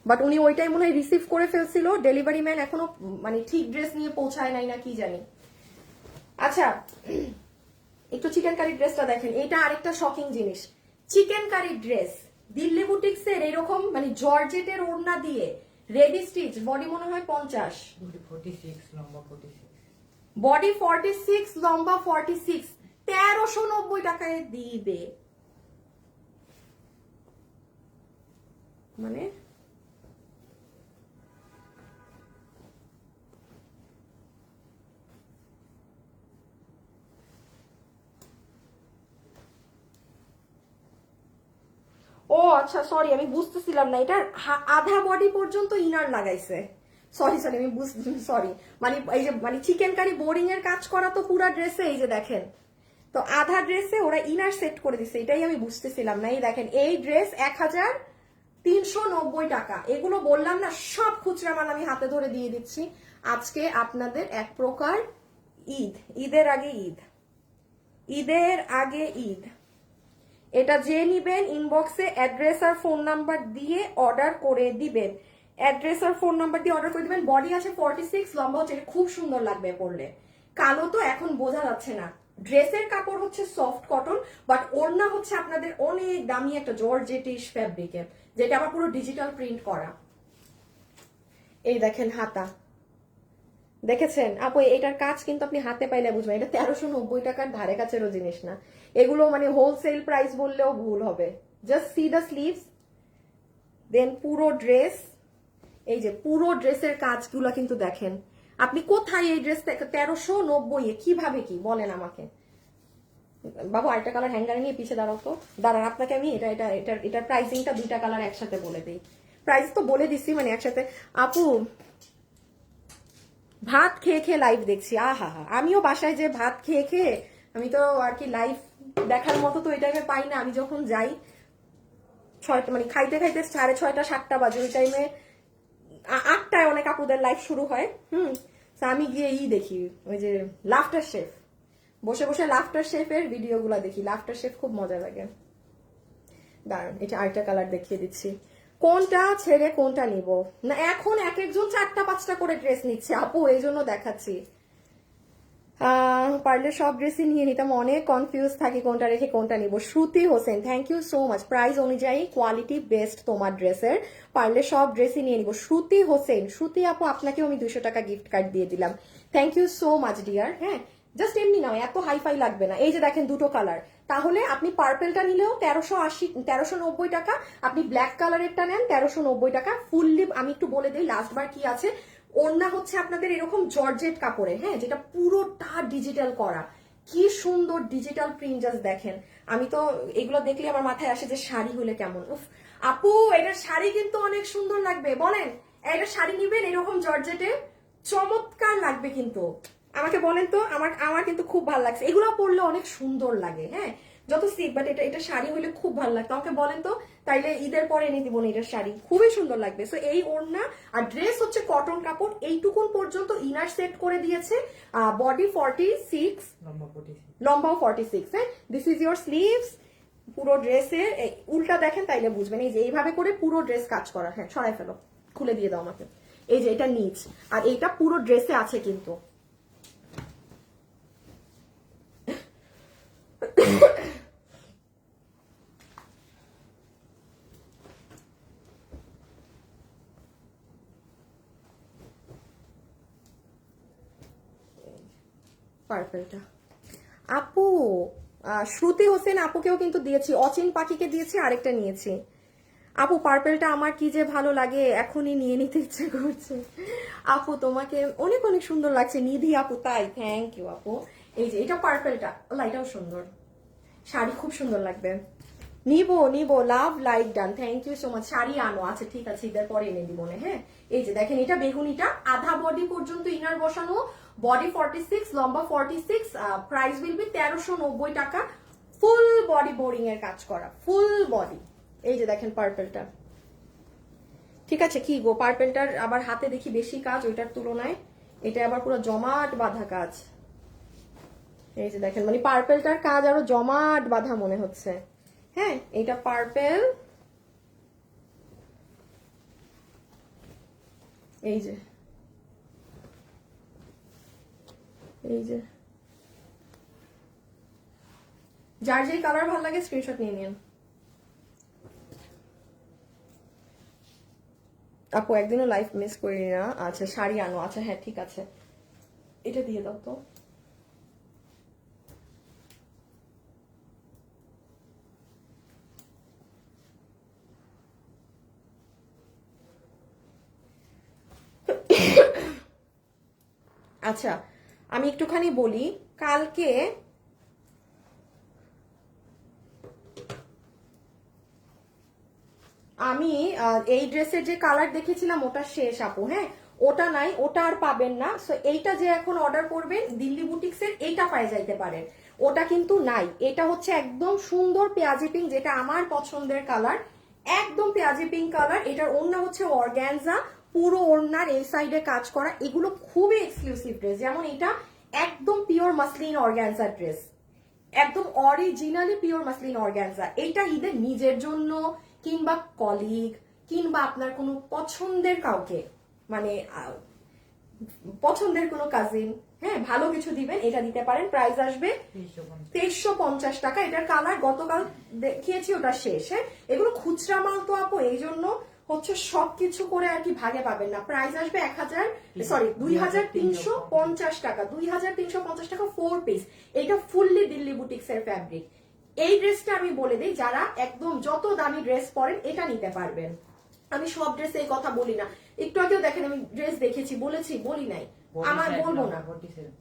Speaker 1: বাট উনি ওইটাই মনে হয় রিসিভ করে ফেলছিল। ডেলিভারি ম্যান এখনো মানে ঠিক ড্রেস নিয়ে পৌঁছায় নাই না কি জানি। আচ্ছা একটু চিকেন কারি ড্রেসটা দেখেন, এটা আরেকটা শকিং জিনিস। চিকেন কারি ড্রেস দিল্লি বুটিক্সের এরকম মানে জর্জেটের ওড়না দিয়ে রেডি স্টিচ, বডি মনে হয় 50,
Speaker 2: 46 লম্বা 46,
Speaker 1: বডি 46 লম্বা 46, 1390 টাকায় দিবে। মানে ও আচ্ছা সরি, আমি বুঝতেছিলাম না, এটার আধা বডি পর্যন্ত ইনার লাগাইছে। সরি আমি সরি, মানে এই যে মানে চিকেন কারি বোরিং এর কাজ করা তো পুরা ড্রেসে, এই যে দেখেন তো আধা ড্রেসে ওরা ইনার সেট করে দিছে, এটাই আমি বুঝতেছিলাম না। এই দেখেন এই ড্রেস 1390 টাকা। এগুলো বললাম না সব খুচরা মাল আমি হাতে ধরে দিয়ে দিচ্ছি আজকে আপনাদের। এক প্রকার ঈদের আগে ঈদ। এটা যে নিবেন ইনবক্সে অ্যাড্রেস আর ফোন নাম্বার দিয়ে অর্ডার করে দিবেন, অ্যাড্রেস আর ফোন নাম্বার দিয়ে অর্ডার করে দিবেন। বডি আছে 46, লম্বা হচ্ছে, খুব সুন্দর লাগবে পরলে। কালো তো এখন বোঝা যাচ্ছে না। ড্রেসের কাপড় হচ্ছে সফট কটন, বাট ওড়না হচ্ছে আপনাদের অনেক দামি একটা জর্জেটিশ ফ্যাব্রিকের, যেটা আবার পুরো ডিজিটাল প্রিন্ট করা। এই দেখেন হাতা, দেখেছেন আপু এটার কাজ কিন্তু আপনি হাতে পাইলে বুঝবেন, এটা 1390 টাকার ধারে কাছেরও জিনিস না। এগুলো মানে হোলসেল প্রাইস বললেও ভুল হবে। জাস্ট সি দ্য স্লিভস, দেন পুরো ড্রেস, এই যে পুরো ড্রেসের কাজগুলো কিন্তু দেখেন। আপনি কোথায় এই ড্রেস 1390 কিভাবে কি বলেন আমাকে। বাবু আরেকটা কালার হ্যাঙ্গারে নিয়ে পিছিয়ে দাঁড়াও তো, দাঁড়ান আপনাকে আমি এটার প্রাইসিংটা 2টা কালার একসাথে বলে দিই। প্রাইস তো বলে দিচ্ছি মানে একসাথে। আপু ভাত খেয়ে লাইভ দেখছি, আহা হা, আমিও বাসায় যে ভাত খেয়ে আমি তো আর কি লাইভ দেখার মতো তো এই টাইমে পাই না। আমি যখন যাই 6টা মানে খাইতে 6:30 7টা বাজে, ওই টাইমে 8টায় অনেক আপুদের লাইভ শুরু হয়। তো আমি গিয়ে দেখি ওই যে লাফটার শেফ, বসে বসে লাফটার শেফের ভিডিওগুলো দেখি। লাফটার শেফ খুব মজা লাগে। দাঁড়ান, এটা আরেকটা কালার দেখিয়ে দিচ্ছি। কোনটা ছেড়ে কোনটা নিব না, এখন এক একজন 4টা 5টা করে ড্রেস নিচ্ছে আপু, এই জন্য দেখাচ্ছি। পারলে সব ড্রেসই নিয়ে নিতাম, অনেক কনফিউজ থাকি কোনটা রেখে কোনটা নিব। Shruti Hossain, thank you so much. Price অনুযায়ী কোয়ালিটি বেস্ট তোমার ড্রেসের, পারলে সব ড্রেসই নিয়ে নিব। শ্রুতি হোসেন, শ্রুতি আপু আপনাকেও আমি 200 টাকা গিফট কার্ড দিয়ে দিলাম। Thank you so much dear. হ্যাঁ, জাস্ট এমনি নাও, এত হাইফাই লাগবে না। এই যে দেখেন দুটো কালার, তাহলে আপনি পার্পেলটা নিলেও 1390 টাকা, আপনি ব্ল্যাক কালারেরটা নেন 1390 টাকা ফুললি। আমি একটু বলে দিই লাস্ট বার কি আছে। ওড়না হচ্ছে আপনাদের এরকম জর্জেট কাপড়ে, হ্যাঁ, যেটা পুরোটা ডিজিটাল করা। কি সুন্দর ডিজিটাল প্রিন্ট, জাস্ট দেখেন। আমি তো এগুলো দেখলে আমার মাথায় আসে যে শাড়ি হলে কেমন। উফ আপু, এটার শাড়ি কিন্তু অনেক সুন্দর লাগবে, বলেন এটা শাড়ি নিবেন এরকম জর্জেটে, চমৎকার লাগবে কিন্তু। আমাকে বলেন তো, আমার কিন্তু খুব ভালো লাগছে। এগুলো পরলে অনেক সুন্দর লাগে, হ্যাঁ, যত সিক, বাট এটা শাড়ি হলে খুব ভালো লাগতো। আমাকে বলেন তো, তাইলে ঈদের পরে এনে দিব না এটার শাড়ি, খুবই সুন্দর লাগবে। সো এই ওড়না আর ড্রেস হচ্ছে কটন কাপড়, এইটুকুন পর্যন্ত ইনার সেট করে দিয়েছে। বডি 46, লম্বাও 46। হ্যাঁ, দিস ইজ ইয়োর স্লিভস। পুরো ড্রেসের উল্টা দেখেন তাইলে বুঝবেন। এই যে এইভাবে করে পুরো ড্রেস কাজ করা। হ্যাঁ, সরাই ফেলো, খুলে দিয়ে দাও আমাকে। এই যে এটা নিচ, আর এইটা পুরো ড্রেসে আছে কিন্তু। পার্পেলটা আপু, শ্রুতি হোসেন আপুকেও কিন্তু দিয়েছি, অচিন পাখিকে দিয়েছি, আরেকটা নিয়েছি। আপু পার্পেলটা আমার কি যে ভালো লাগে, এখনই নিয়ে নিতে ইচ্ছে করছে। আপু তোমাকে অনেক অনেক সুন্দর লাগছে নিধি আপু, তাই থ্যাংক ইউ আপু। এই যে এটা পার্পেলটা, এটাও সুন্দর, শাড়ি খুব সুন্দর লাগবে। নিবো love like done, thank you so much. Sari আনো, আচ্ছা ঠিক আছে, ঈদের পরে এনে দিব না। হ্যাঁ, এই যে দেখেন এটা বেগুনিটা, আধা বডি পর্যন্ত ইনার বসানো, বডি 46, লম্বা 46, প্রাইস উইল বি 1390 টাকা। ফুল বডি বোরিং এর কাজ করা, ফুল বডি। এই যে দেখেন পার্পেলটা, ঠিক আছে। কি গো, পার্পেলটার আবার হাতে দেখি বেশি কাজ ওইটার তুলনায়, এটা আবার পুরো জমাট বাঁধা কাজ। এই যে দেখেন, মানে পার্পেলটার কাজ আরো জমাট বাঁধা মনে হচ্ছে। হ্যাঁ, এটা পার্পেল, এই যে যার যেই কালার ভালো লাগে স্ক্রিনশট নিয়ে নিন আপু। একদিনও লাইফ মিস করি না। আচ্ছা শাড়ি আনো, আচ্ছা হ্যাঁ ঠিক আছে, এটা দিয়ে দাও তো। আচ্ছা আমি একটুখানি বলি, কালকে আমি এই ড্রেসের যে কালার দেখেছিলাম ওটা শেষ আপু। হ্যাঁ, ওটা নাই, ওটা আর পাবেন না। সো এইটা যে এখন অর্ডার করবেন দিল্লি বুটিক্সের, এইটা পাই যাইতে পারেন, ওটা কিন্তু নাই। এটা হচ্ছে একদম সুন্দর পেঁয়াজি পিঙ্ক, যেটা আমার পছন্দের কালার, একদম পেঁয়াজি পিঙ্ক কালার। এটার ওড়না হচ্ছে অর্গ্যানজা, পুরো ওড়নার এই সাইডে কাজ করা। এগুলো খুবই এক্সক্লুসিভ ড্রেস, যেমন এটা একদম পিওর মাসলিন অর্গ্যানজা ড্রেস, একদম অরিজিনালি পিওর মাসলিন অর্গ্যানজা। এইটা ঈদের নিজের জন্য কিংবা কলিগ কিংবা আপনার কোনো পছন্দের কাউকে, মানে পছন্দের কোনো কাজিন, হ্যাঁ ভালো কিছু দিবেন, এটা দিতে পারেন। প্রাইস আসবে 2350 টাকা। এটার কালার গতকাল দেখিয়েছি, ওটা শেষ। হ্যাঁ, এগুলো খুচরা মাল তো আপু, এই জন্য হচ্ছে সবকিছু করে আর কি ভাগে পাবেন না। প্রাইস আসবে 2350 টাকা, 2350 টাকা 4 পিস। এটা ফুললি দিল্লি বুটিক্স এর ফ্যাব্রিক। এই ড্রেসটা আমি বলে দিই, যারা একদম যত দামি ড্রেস পরেন এটা নিতে পারবেন। আমি সব ড্রেসে এই কথা বলি না, একটু আগেও দেখেন আমি ড্রেস দেখেছি, বলি নাই, আমার বলবো না।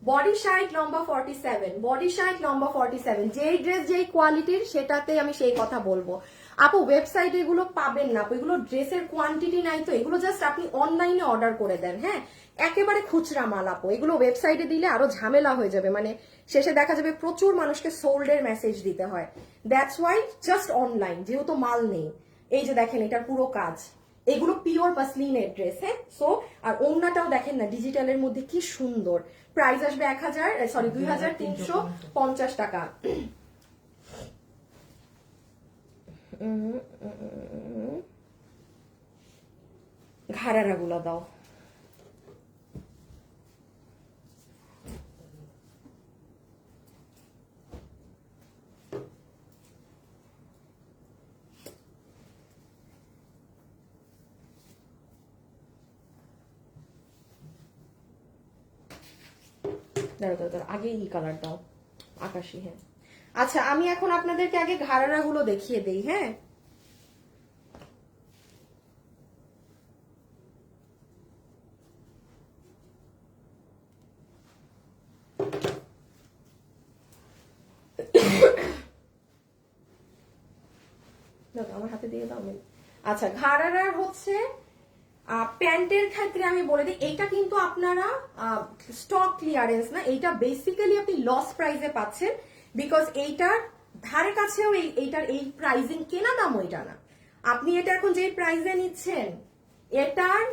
Speaker 1: বডি 60, লম্বা 47, বডি 60, লম্বা 47, যেই ড্রেস যেই কোয়ালিটির সেটাতে আমি সেই কথা বলবো। আপু ওয়েবসাইটে এগুলো পাবেন না, এগুলো ড্রেসের কোয়ান্টিটি নাই তো, এগুলো জাস্ট আপনি অনলাইনে অর্ডার করে দেন। হ্যাঁ, একেবারে খুচরা মাল আপু, এগুলো ওয়েবসাইটে দিলে আরো ঝামেলা হয়ে যাবে, মানে শেষে দেখা যাবে প্রচুর মানুষকে সোল্ড এর মেসেজ দিতে হয়। দ্যাটস ওয়াই জাস্ট অনলাইন, যেহেতু মাল নেই। এই যে দেখেন এটার পুরো কাজ, এগুলো পিওর মাসলিনের ড্রেস, হ্যাঁ। সো আর ওড়নাটাও দেখেন না ডিজিটালের মধ্যে কি সুন্দর। প্রাইস আসবে 2350 টাকা। ঘাড়ারা গুলা দাও। দাঁড়াও আগে এই কালার দাও, আকাশি, হ্যাঁ। আচ্ছা আমি এখন আপনাদেরকে আগে ঘাড়ারা গুলো দেখিয়ে দেই, হ্যাঁ। আমার হাতে দিয়ে দাও। আচ্ছা ঘাড়ারার হচ্ছে প্যান্টের ক্ষেত্রে আমি বলে দিই, এইটা কিন্তু আপনারা স্টক ক্লিয়ারেন্স না, এইটা বেসিক্যালি আপনি লস প্রাইসে পাচ্ছেন। বিকজ এইটার ধারে কাছেও এইটার এই প্রাইজিং কেনা দাম ওইটা না। আপনি এটা এখন যে প্রাইসে নিচ্ছেন এটার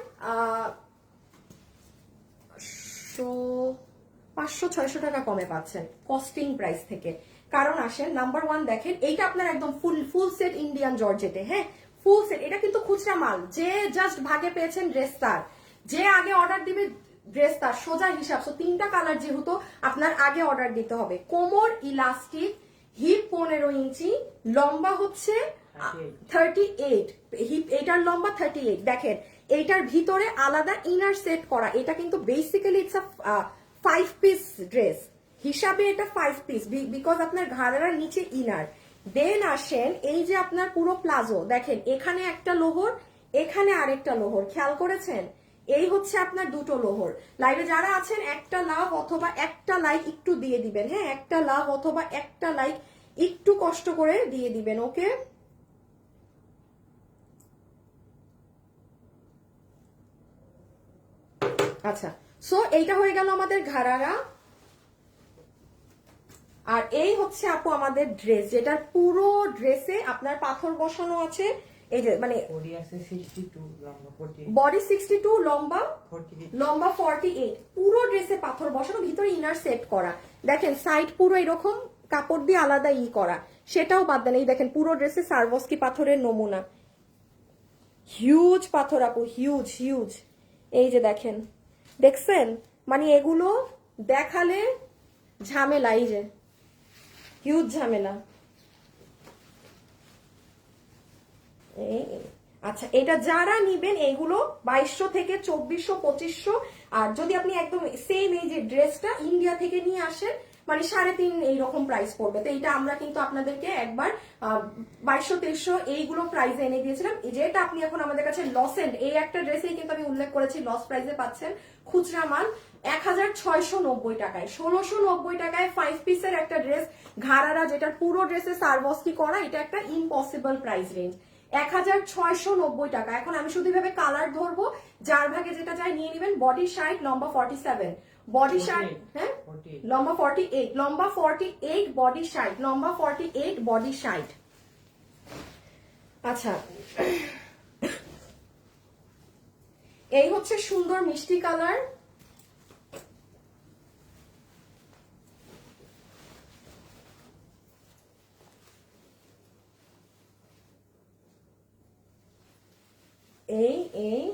Speaker 1: 500-600 টাকা কমে পাচ্ছেন কস্টিং প্রাইস থেকে। কারণ আসেন নাম্বার 1 দেখেন, এইটা আপনার একদম ফুল সেট ইন্ডিয়ান জর্জেটে, হ্যাঁ ফুল সেট। এটা কিন্তু খুচরা মাল, যে জাস্ট ভাগে পেয়েছেন ড্রেস তার, যে আগে অর্ডার দিবে ড্রেস তার, সোজা হিসাব। সো 3টা কালার যেহেতু আপনার আগে অর্ডার দিতে হবে। কোমর ইলাস্টিক, হিপ 15 ইঞ্চি, লম্বা হচ্ছে 38, হিপ এটার লম্বা 38। দেখেন এইটার ভিতরে আলাদা ইনার সেট করা, এটা কিন্তু basically it's a 5 piece dress হিসাবে, এটা 5 পিস বিকজ আপনার ঘাড়ার নিচে ইনার। দেন আসেন এই যে আপনার পুরো প্লাজো দেখেন, এখানে একটা লোহর, এখানে আরেকটা লোহর, খেয়াল করেছেন? এই হচ্ছে আপনার দুটো লোহর। লাইভে যারা আছেন একটা লাভ অথবা একটা লাইক একটু দিয়ে দিবেন, হ্যাঁ একটা লাভ অথবা একটা লাইক একটু কষ্ট করে দিয়ে দিবেন, ওকে। আচ্ছা সো এইটা হয়ে গেল আমাদের ঘাড়ারা। আর এই হচ্ছে আপু আমাদের ড্রেস, যেটার পুরো ড্রেসে আপনার পাথর বসানো আছে। এই যে মানে
Speaker 2: বডি আছে 62, লম্বা 48,
Speaker 1: বডি 62, লম্বা
Speaker 2: 48,
Speaker 1: পুরো ড্রেসে পাথর বসানো, ভিতরে ইনার সেট করা। দেখেন সাইড পুরো এরকম কাপড় দিয়ে আলাদা করা, সেটাও বাদ দেন। এই দেখেন পুরো ড্রেসে সারবস্কি পাথরের নমুনা, হিউজ পাথর আপু, হিউজ হিউজ। এই যে দেখেন, দেখছেন? মানে এগুলো দেখালে ঝামেলা, এই যে হিউজ ঝামেলা। আচ্ছা এটা যারা নিবেন এইগুলো 2200 থেকে 2400 2500। আর যদি আপনি একদম সেম এই যে ড্রেসটা ইন্ডিয়া থেকে নিয়ে আসেন মানে 3.5 এইরকম প্রাইস পড়বে। তো এটা আমরা কিন্তু আপনাদেরকে একবার 2200-2300 এইগুলো প্রাইসে এনে দিয়েছিলাম। যেটা আপনি এখন আমাদের কাছে লস এন্ড, এই একটা ড্রেসেই কিন্তু আমি উল্লেখ করেছি লস প্রাইসে পাচ্ছেন খুচরা মাল 1690 টাকায়। 1690 টাকায় 5 পিসের একটা ড্রেস ঘাড়ারা, যেটার পুরো ড্রেসে সারবস্কি করা, এটা একটা ইম্পসিবল প্রাইস রেঞ্জ। 1690 টাকা। এখন আমি শুধু এভাবে কালার ধরবো, যার ভাগে যেটা চাই নিয়ে নেবেন। বডি 60, লম্বা 47, বডি 60, হ্যাঁ লম্বা 48, লম্বা 48, বডি 60, লম্বা 48, বডি 60। আচ্ছা এই হচ্ছে সুন্দর মিষ্টি কালার। এই এই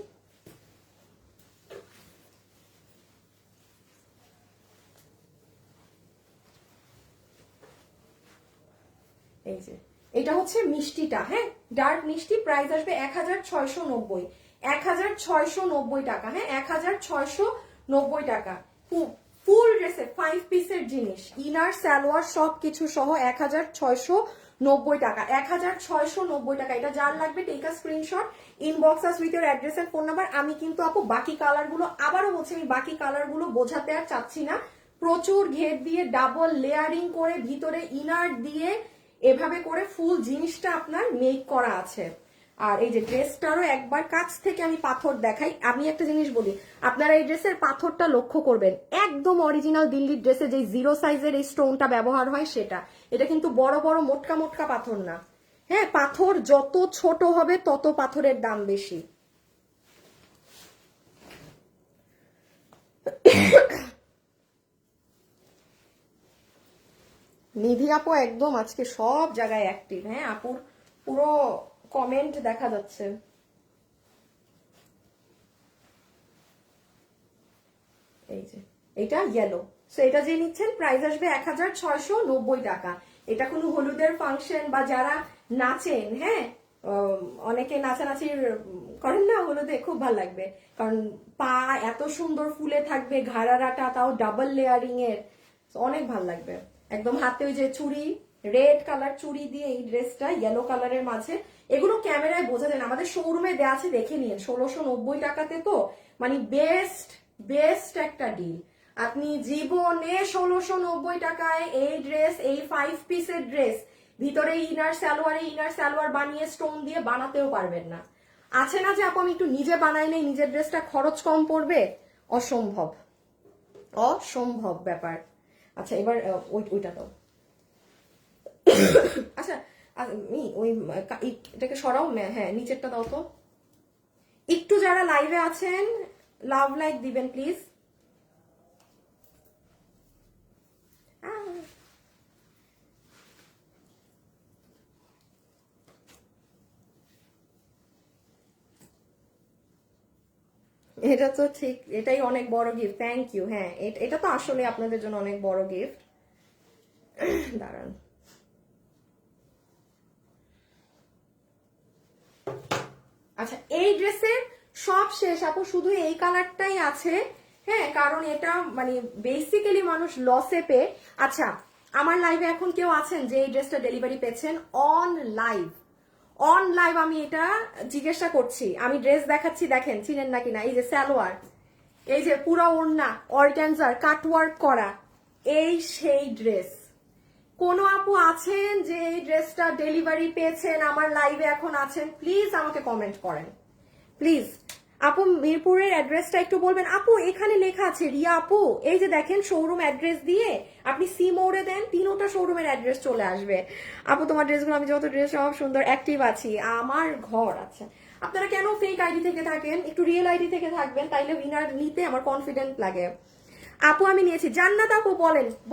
Speaker 1: এই যে এটা হচ্ছে মিষ্টিটা, হ্যাঁ ডার্ক মিষ্টি। প্রাইস আসবে 1690, 1690 টাকা, হ্যাঁ 1690 টাকা। ফুল ড্রেসে 5 পিসের জিনিস, ইনার সালোয়ার সবকিছু সহ 1690 টাকা, 1690 টাকা। এটা যার লাগবে take a screenshot, inbox us with your address and phone number. আমি কিন্তু আপু বাকি কালার গুলো আবারও বলছি, আমি বাকি কালার গুলো বোঝাতে আর চাচ্ছি না। প্রচুর ঘের দিয়ে ডাবল লেয়ারিং করে ভিতরে ইনার দিয়ে এভাবে করে ফুল জিনিসটা আপনার মেক করা আছে। আর এই যে ড্রেসটারও একবার কাছ থেকে আমি পাথর দেখাই। আমি একটা জিনিস বলি, আপনারা এই ড্রেসের পাথরটা লক্ষ্য করবেন, একদম অরিজিনাল দিল্লির ড্রেসে যে 0 সাইজের এই স্টোনটা ব্যবহার হয় সেটা। এটা কিন্তু বড় বড় মোটকা মোটকা পাথর না, হ্যাঁ পাথর যত ছোট হবে তত পাথরের দাম বেশি। নিধি আপু একদম আজকে সব জায়গায় অ্যাক্টিভ। হ্যাঁ, আপুর পুরো কমেন্ট দেখা যাচ্ছে। এই যে এটা ইয়েলো, সো এটা যে নিচ্ছেন প্রাইস আসবে 1690 টাকা। এটা কোনো হলুদের ফাংশন বা যারা নাচেন, হ্যাঁ অনেকে নাচানাচি করেন না হলুদে, খুব ভালো লাগবে, কারণ পা এত সুন্দর ফুলে থাকবে, ঘাড়ারাটা তাও ডাবল লেয়ারিং এর, অনেক ভালো লাগবে। একদম হাতে ওই যে চুড়ি, রেড কালার চুড়ি দিয়ে এই ড্রেসটা ইয়েলো কালারের মাঝে, এগুলো ক্যামেরায় বোঝা যায় না, আমাদের শোরুমে দেওয়া আছে, দেখে নিন। 1690 টাকাতে তো মানে বেস্ট বেস্ট একটা ডিল। আপনি জীবনে 1690 টাকায় এই ড্রেস, এই 5 পিসের ড্রেস ভিতরে ইনার সালোয়ার বানিয়ে স্টোন দিয়ে বানাতেও পারবেন না। আছে না যে আপু আমি একটু নিজে বানাই নেই, নিজের ড্রেসটা খরচ কম পড়বে, অসম্ভব অসম্ভব ব্যাপার। আচ্ছা এবার ওইটা দাও। আচ্ছা ওই এটাকে সরাও, হ্যাঁ নিচেরটা দাও তো। একটু যারা লাইভে আছেন লাভ লাইক দিবেন প্লিজ। এটা তো ঠিক, এটাই অনেক বড় গিফট, থ্যাংক ইউ। হ্যাঁ এটা তো আসলে আপনাদের জন্য অনেক বড় গিফট। দাঁড়ান, আচ্ছা এই ড্রেসের সব শেষ আপু, শুধু এই কালারটাই আছে। হ্যাঁ, কারণ এটা মানে বেসিক্যালি মানুষ লসে পেয়ে। আচ্ছা আমার লাইভে এখন কেউ আছেন যে এই ড্রেসটা ডেলিভারি পেয়েছেন? অন লাইভ আমি এটা জিজ্ঞাসা করছি, আমি ড্রেস দেখাচ্ছি, দেখেন চিনেন নাকি না। এই যে সালোয়ার, এই যে পুরো ওড়না অর্গানজার কাটওয়ার্ক করা, এই সেই ড্রেস। কোন আপু আছেন যে এই ড্রেসটা ডেলিভারি পেয়েছেন, আমার লাইভে এখন আছেন? প্লিজ আমাকে কমেন্ট করেন প্লিজ। আপু মিরপুরের অ্যাড্রেসটা একটু বলবেন? আপু এখানে লেখা আছে রিয়া আপু, এই যে দেখেন শোরুম অ্যাড্রেস দিয়ে আপনি সি মোড়ে দেন, তিনোটা শোরুমের অ্যাড্রেস চলে আসবে। আপু তোমার ড্রেসগুলো, আমি যত ড্রেস সব সুন্দর, অ্যাক্টিভ আছি, আমার ঘর। আচ্ছা আপনারা কেন ফেক আইডি থেকে থাকেন, একটু রিয়েল আইডি থেকে থাকবেন, তাইলে উইনার নিতে আমার কনফিডেন্ট লাগে। আপু আমি নিয়েছি। জান্নাত আপু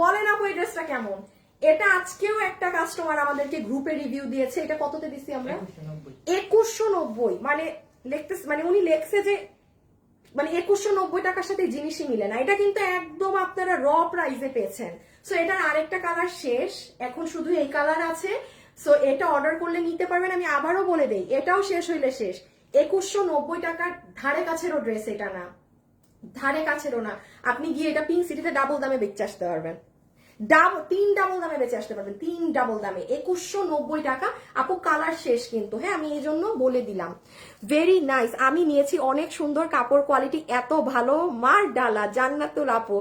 Speaker 1: বলেন আপু এই ড্রেসটা কেমন? এটা আজকেও একটা কাস্টমার আমাদেরকে গ্রুপে রিভিউ দিয়েছে। এটা কততে দিছি আমরা? 2190। মানে উনি লেখছে যে মানে 2190 টাকার সাথে জিনিসই মিলে না। এটা কিন্তু একদম আপনারা র প্রাইসে পেয়েছেন। সো এটার আরেকটা কালার শেষ, এখন শুধু এই কালার আছে। সো এটা অর্ডার করলে নিতে পারবেন। আমি আবারও বলে দেই, এটাও শেষ হইলে শেষ। 2190 টাকার ধারে কাছেরও ড্রেস এটা না, ধারে কাছেরও না। আপনি গিয়ে এটা পিঙ্ক সিটিতে ডাবল দামে বেচে আসতে পারবেন, তিন ডাবল দামে বেঁচে আসতে পারবেন, 3 ডাবল দামে। 2190 টাকা আপু, কালার শেষ কিন্তু। হ্যাঁ আমি এই জন্য বলে দিলাম। ভেরি নাইস, আমি নিয়েছি, অনেক সুন্দর কাপড় কোয়ালিটি, এত ভালো, মার ডালা জান্নাতুল আপু।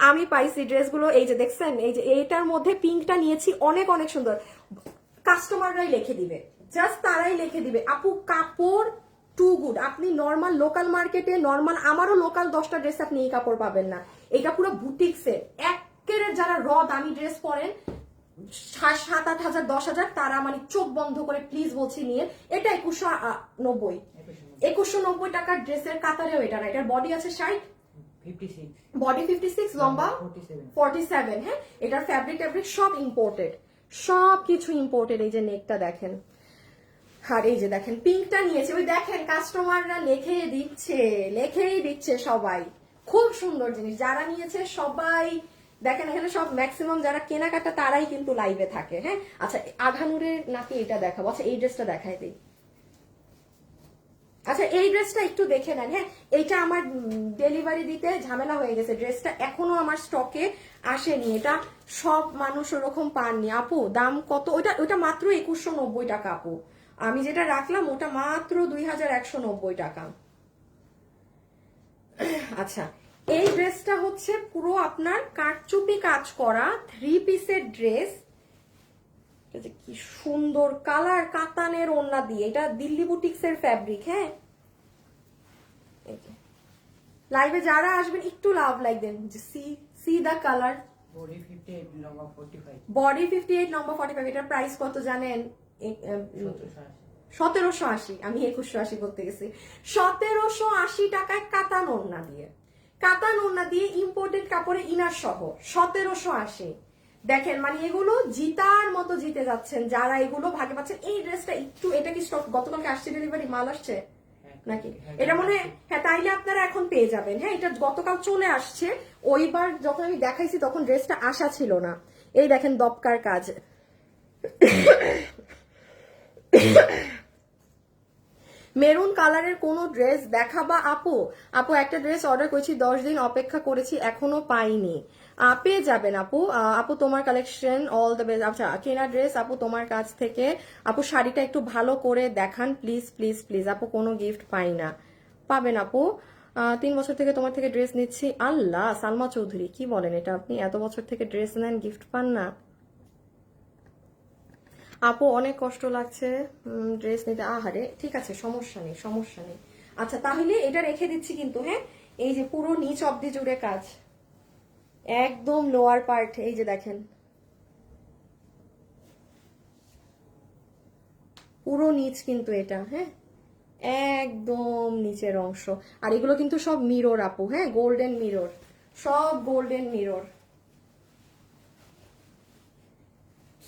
Speaker 1: আমি পাইছি ড্রেসগুলো, এই যে দেখছেন, এই যে এইটার মধ্যে পিঙ্কটা নিয়েছি, অনেক অনেক সুন্দর। কাস্টমাররাই লিখে দিবে, জাস্ট তারাই লিখে দিবে আপু কাপড় টু গুড। আপনি নর্মাল লোকাল মার্কেটে, নর্মাল আমারও লোকাল 10টা ড্রেস আপনি এই কাপড় পাবেন না। এটা পুরো বুটিক্সের একের, যারা র দামি ড্রেস পরেন 7-8 হাজার 10,000, তারা মানে চোখ বন্ধ করে প্লিজ বলছি নিয়ে। এটা 2190 টাকার ড্রেসের কাতারেও এটা না। এটার বডি আছে 60, বডি 56, লম্বা 47। হ্যাঁ এটার ফ্যাব্রিক সব ইম্পোর্টেড, সব কিছু ইম্পোর্টেড। এই যে নেকটা দেখেন, আর এই যে দেখেন পিঙ্কটা নিয়েছে, ওই দেখেন কাস্টমাররা লিখেই দিচ্ছে সবাই। খুব সুন্দর জিনিস, যারা নিয়েছে সবাই দেখেন এখানে সব ম্যাক্সিমাম যারা কেনাকাটা তারাই কিন্তু লাইভে থাকে। হ্যাঁ আচ্ছা আঘানুরের নাকি এটা দেখাবো? আচ্ছা এই ড্রেসটা দেখাই দিই। আচ্ছা এই ড্রেসটা একটু দেখে নেন। হ্যাঁ এইটা আমার ডেলিভারি দিতে ঝামেলা হয়ে গেছে, ড্রেসটা এখনো আমার স্টকে আসেনি। এটা সব মানুষ ওরকম পাননি। আপু দাম কত? ওইটা মাত্র 2190 টাকা আপু। আমি যেটা রাখলাম ওটা মাত্র 2190 টাকা। আচ্ছা এই ড্রেসটা হচ্ছে পুরো আপনার কারচুপি কাজ করা 3 পিসের ড্রেস। কি সুন্দর কালার, কাতানের ওড়না দিয়ে, এটা দিল্লি বুটিক্সের ফ্যাব্রিক। হ্যাঁ লাইভে যারা আসবেন একটু লাভ লাইক দেন, সি দা কালার।
Speaker 2: বডি 58 লম্বা 45।
Speaker 1: বডি 58 লম্বা 45। এটার প্রাইস কত জানেন? 1780। আমি 2180 বলতে গেছি। 1780 টাকায় কাতান ওড়না দিয়ে, ইম্পোর্টেড কাপড়ে ইনার সহ 1780। দেখেন মানে এগুলো জিতার মতো জিতে যাচ্ছেন যারা এগুলো ভাগে পাচ্ছেন। এই ড্রেসটা একটু, এটা কি স্টক গতকালকে আসছে, ডেলিভারি মাল আসছে নাকি? এটা মনে হয়, হ্যাঁ তাইলে আপনারা এখন পেয়ে যাবেন। হ্যাঁ এটা গতকাল চলে আসছে, ওইবার যখন আমি দেখাইছি তখন ড্রেসটা আসা ছিল না। এই দেখেন দপকার কাজ। মেরুন কালারের কোনো ড্রেস দেখাবা আপু? আপু একটা ড্রেস অর্ডার করেছি, 10 দিন অপেক্ষা করেছি, এখনো পাইনি। পেয়ে যাবেন আপু। আপু তোমার কালেকশন অল দ্য বেস্ট। আচ্ছা কেনা ড্রেস আপু তোমার কাছ থেকে। আপু শাড়িটা একটু ভালো করে দেখান প্লিজ প্লিজ প্লিজ আপু, কোনো গিফট পাই না। পাবেন আপু। 3 বছর থেকে তোমার থেকে ড্রেস নিচ্ছি। আল্লাহ, সালমা চৌধুরী কি বলেন এটা? আপনি এত বছর থেকে ড্রেস নেন, গিফট পান না? আপু অনেক কষ্ট লাগছে ড্রেস নিতে। আহারে, ঠিক আছে সমস্যা নেই সমস্যা নেই। আচ্ছা তাহলে এটা রেখে দিচ্ছি কিন্তু। হ্যাঁ এই যে পুরো নিচ অব্দি জুড়ে কাজ, একদম লোয়ার পার্ট এই যে দেখেন পুরো নিচ কিন্তু এটা। হ্যাঁ একদম নিচের অংশ। আর এগুলো কিন্তু সব মিরর আপু, হ্যাঁ গোল্ডেন মিরর, সব গোল্ডেন মিরর।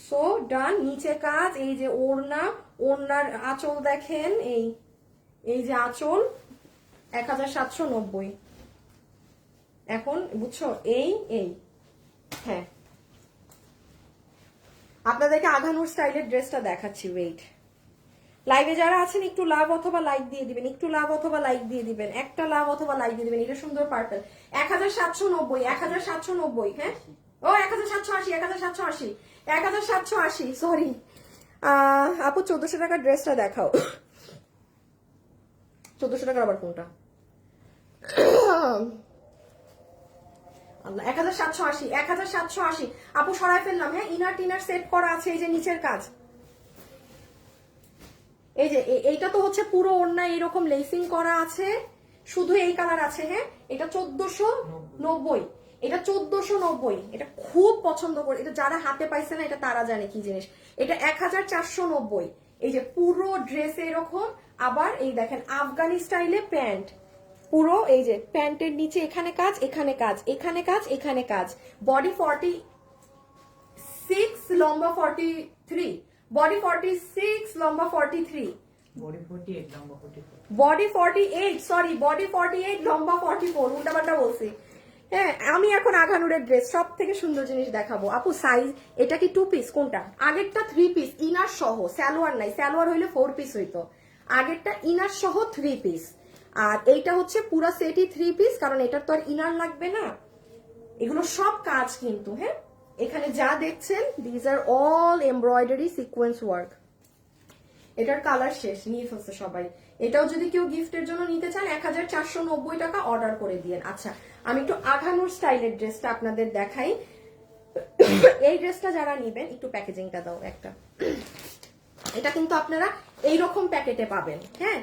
Speaker 1: সো ডান। নিচে কাজ, এই যে ওড়না, ওড়নার আঁচল দেখেন, এই এই যে আঁচল 1790। এখন বুঝছো? এই এই হ্যাঁ আপনাদেরকে আঘানুর স্টাইলের ড্রেসটা দেখাচ্ছি। ওয়েট, লাইভে যারা আছেন একটু লাভ অথবা লাইক দিয়ে দিবেন, একটু লাভ অথবা লাইক দিয়ে দিবেন, একটা লাভ অথবা লাইক দিয়ে দিবেন। এটা সুন্দর পার্পল। 1790, 1790। হ্যাঁ ও 1780, 1780, 1780, সরি। আপু 1400 টাকার ড্রেসটা দেখাও। 1400 টাকার আবার কোনটা? আল্লাহ, 1780, 1780 আপু সরাই ফেললাম। হ্যাঁ ইনার টিনার সেট করা আছে, এই যে নিচের কাজ, এই যে এইটা তো হচ্ছে পুরো ওড়না এরকম লেসিং করা আছে, শুধু এই কালার আছে। হ্যাঁ এটা 1490, এটা 1490। এটা খুব পছন্দ করে, এটা যারা হাতে পাইছে না এটা তারা জানে কি জিনিস। এটা 1490। এই যে পুরো ড্রেসে এরকম, আবার এই দেখেন আফগানি স্টাইলে প্যান্ট, পুরো এই যে প্যান্টের নিচে এখানে কাজ, এখানে কাজ, এখানে কাজ, এখানে কাজ। বডি 46, লম্বা 43, বডি 46, লম্বা 43,
Speaker 2: বডি 48 লম্বা 44।
Speaker 1: বডি 48, সরি বডি 48, লম্বা 44, উল্টাপাল্টা বলছি। হ্যাঁ আমি এখন আঘানুরের ড্রেস সব থেকে সুন্দর জিনিস দেখাবো আপু। সাইজ এটা কি 2 পিস? কোনটা? আগেরটা 3 পিস ইনার সহ, সালোয়ার নাই, সালোয়ার হইলে 4 পিস হইতো। আগেরটা ইনার সহ 3 পিস, আর এইটা হচ্ছে পুরা সেটই 3 পিস, কারণ এটার তো আর ইনার লাগবে না। এগুলো সব কাজ কিন্তু। হ্যাঁ এখানে যা দেখছেন these are all embroidery sequence work. এটার কালার শেষ, নিয়ে ফেলছে সবাই। এটাও যদি কেউ গিফটের জন্য নিতে চান 1490 টাকা অর্ডার করে দিয়েন। আচ্ছা আমি একটু আঘানুর স্টাইলের ড্রেসটা আপনাদের দেখাই। এই ড্রেসটা যারা নিবেন একটু প্যাকেজিংটা দাও একটা। এটা কিন্তু আপনারা এইরকম প্যাকেটে পাবেন। হ্যাঁ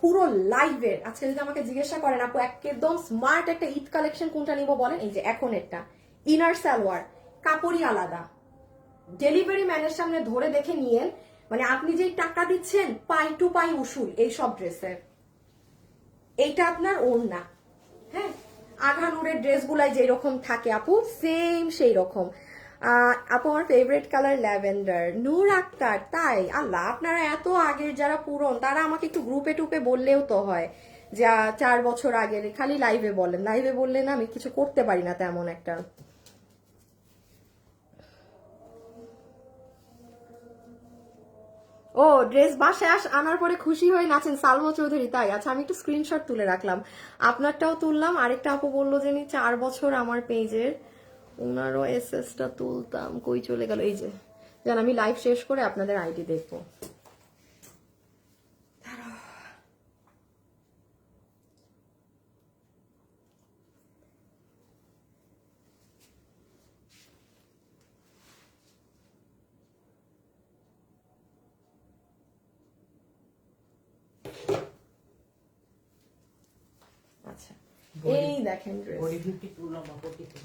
Speaker 1: পুরো লাইভের, আজকে যদি আমাকে জিজ্ঞাসা করেন আপু একদম স্মার্ট একটা ঈদ কালেকশন কোনটা নিব বলেন, এই যে এখন এটা ইনার সালোয়ার, কাপড়ই আলাদা, ডেলিভারি ম্যানের সামনে ধরে দেখে নিয়েন। মানে আপনি যেই টাকা দিচ্ছেন পাই টু পাই উসুল এই সব ড্রেসের। এইটা আপনার ওড়না। হ্যাঁ আঘানুরের ড্রেসগুলাই যেরকম থাকে আপু সেম সেই রকম। আপু আমার ফেভারিট কালার ল্যাভেন্ডার। নূর আক্তার, তাই? আল্লাহ, আপনারা এত আগের যারা পুরন তারা আমাকে একটু গ্রুপে টুপে বললেও তো হয়, যা 4 বছর আগের। খালি লাইভে বলেন, লাইভে বললে না আমি কিছু করতে পারি না তেমন একটা। ও ড্রেস বাসায় আনার পরে খুশি হয়ে নাচেন সালমা চৌধুরী, তাই? আচ্ছা আমি একটু স্ক্রিনশট তুলে রাখলাম, আপনারটাও তুললাম। আরেকটা আপু বললো যে 4 বছর আমার পেজের, ওনারও এসএসটা তুলতাম, কই চলে গেল? এই যে জান, আমি লাইভ শেষ করে আপনাদের আইডি দেখবো। আচ্ছা এই দেখেন ড্রেস,
Speaker 2: বডি 52 লম্বা 44।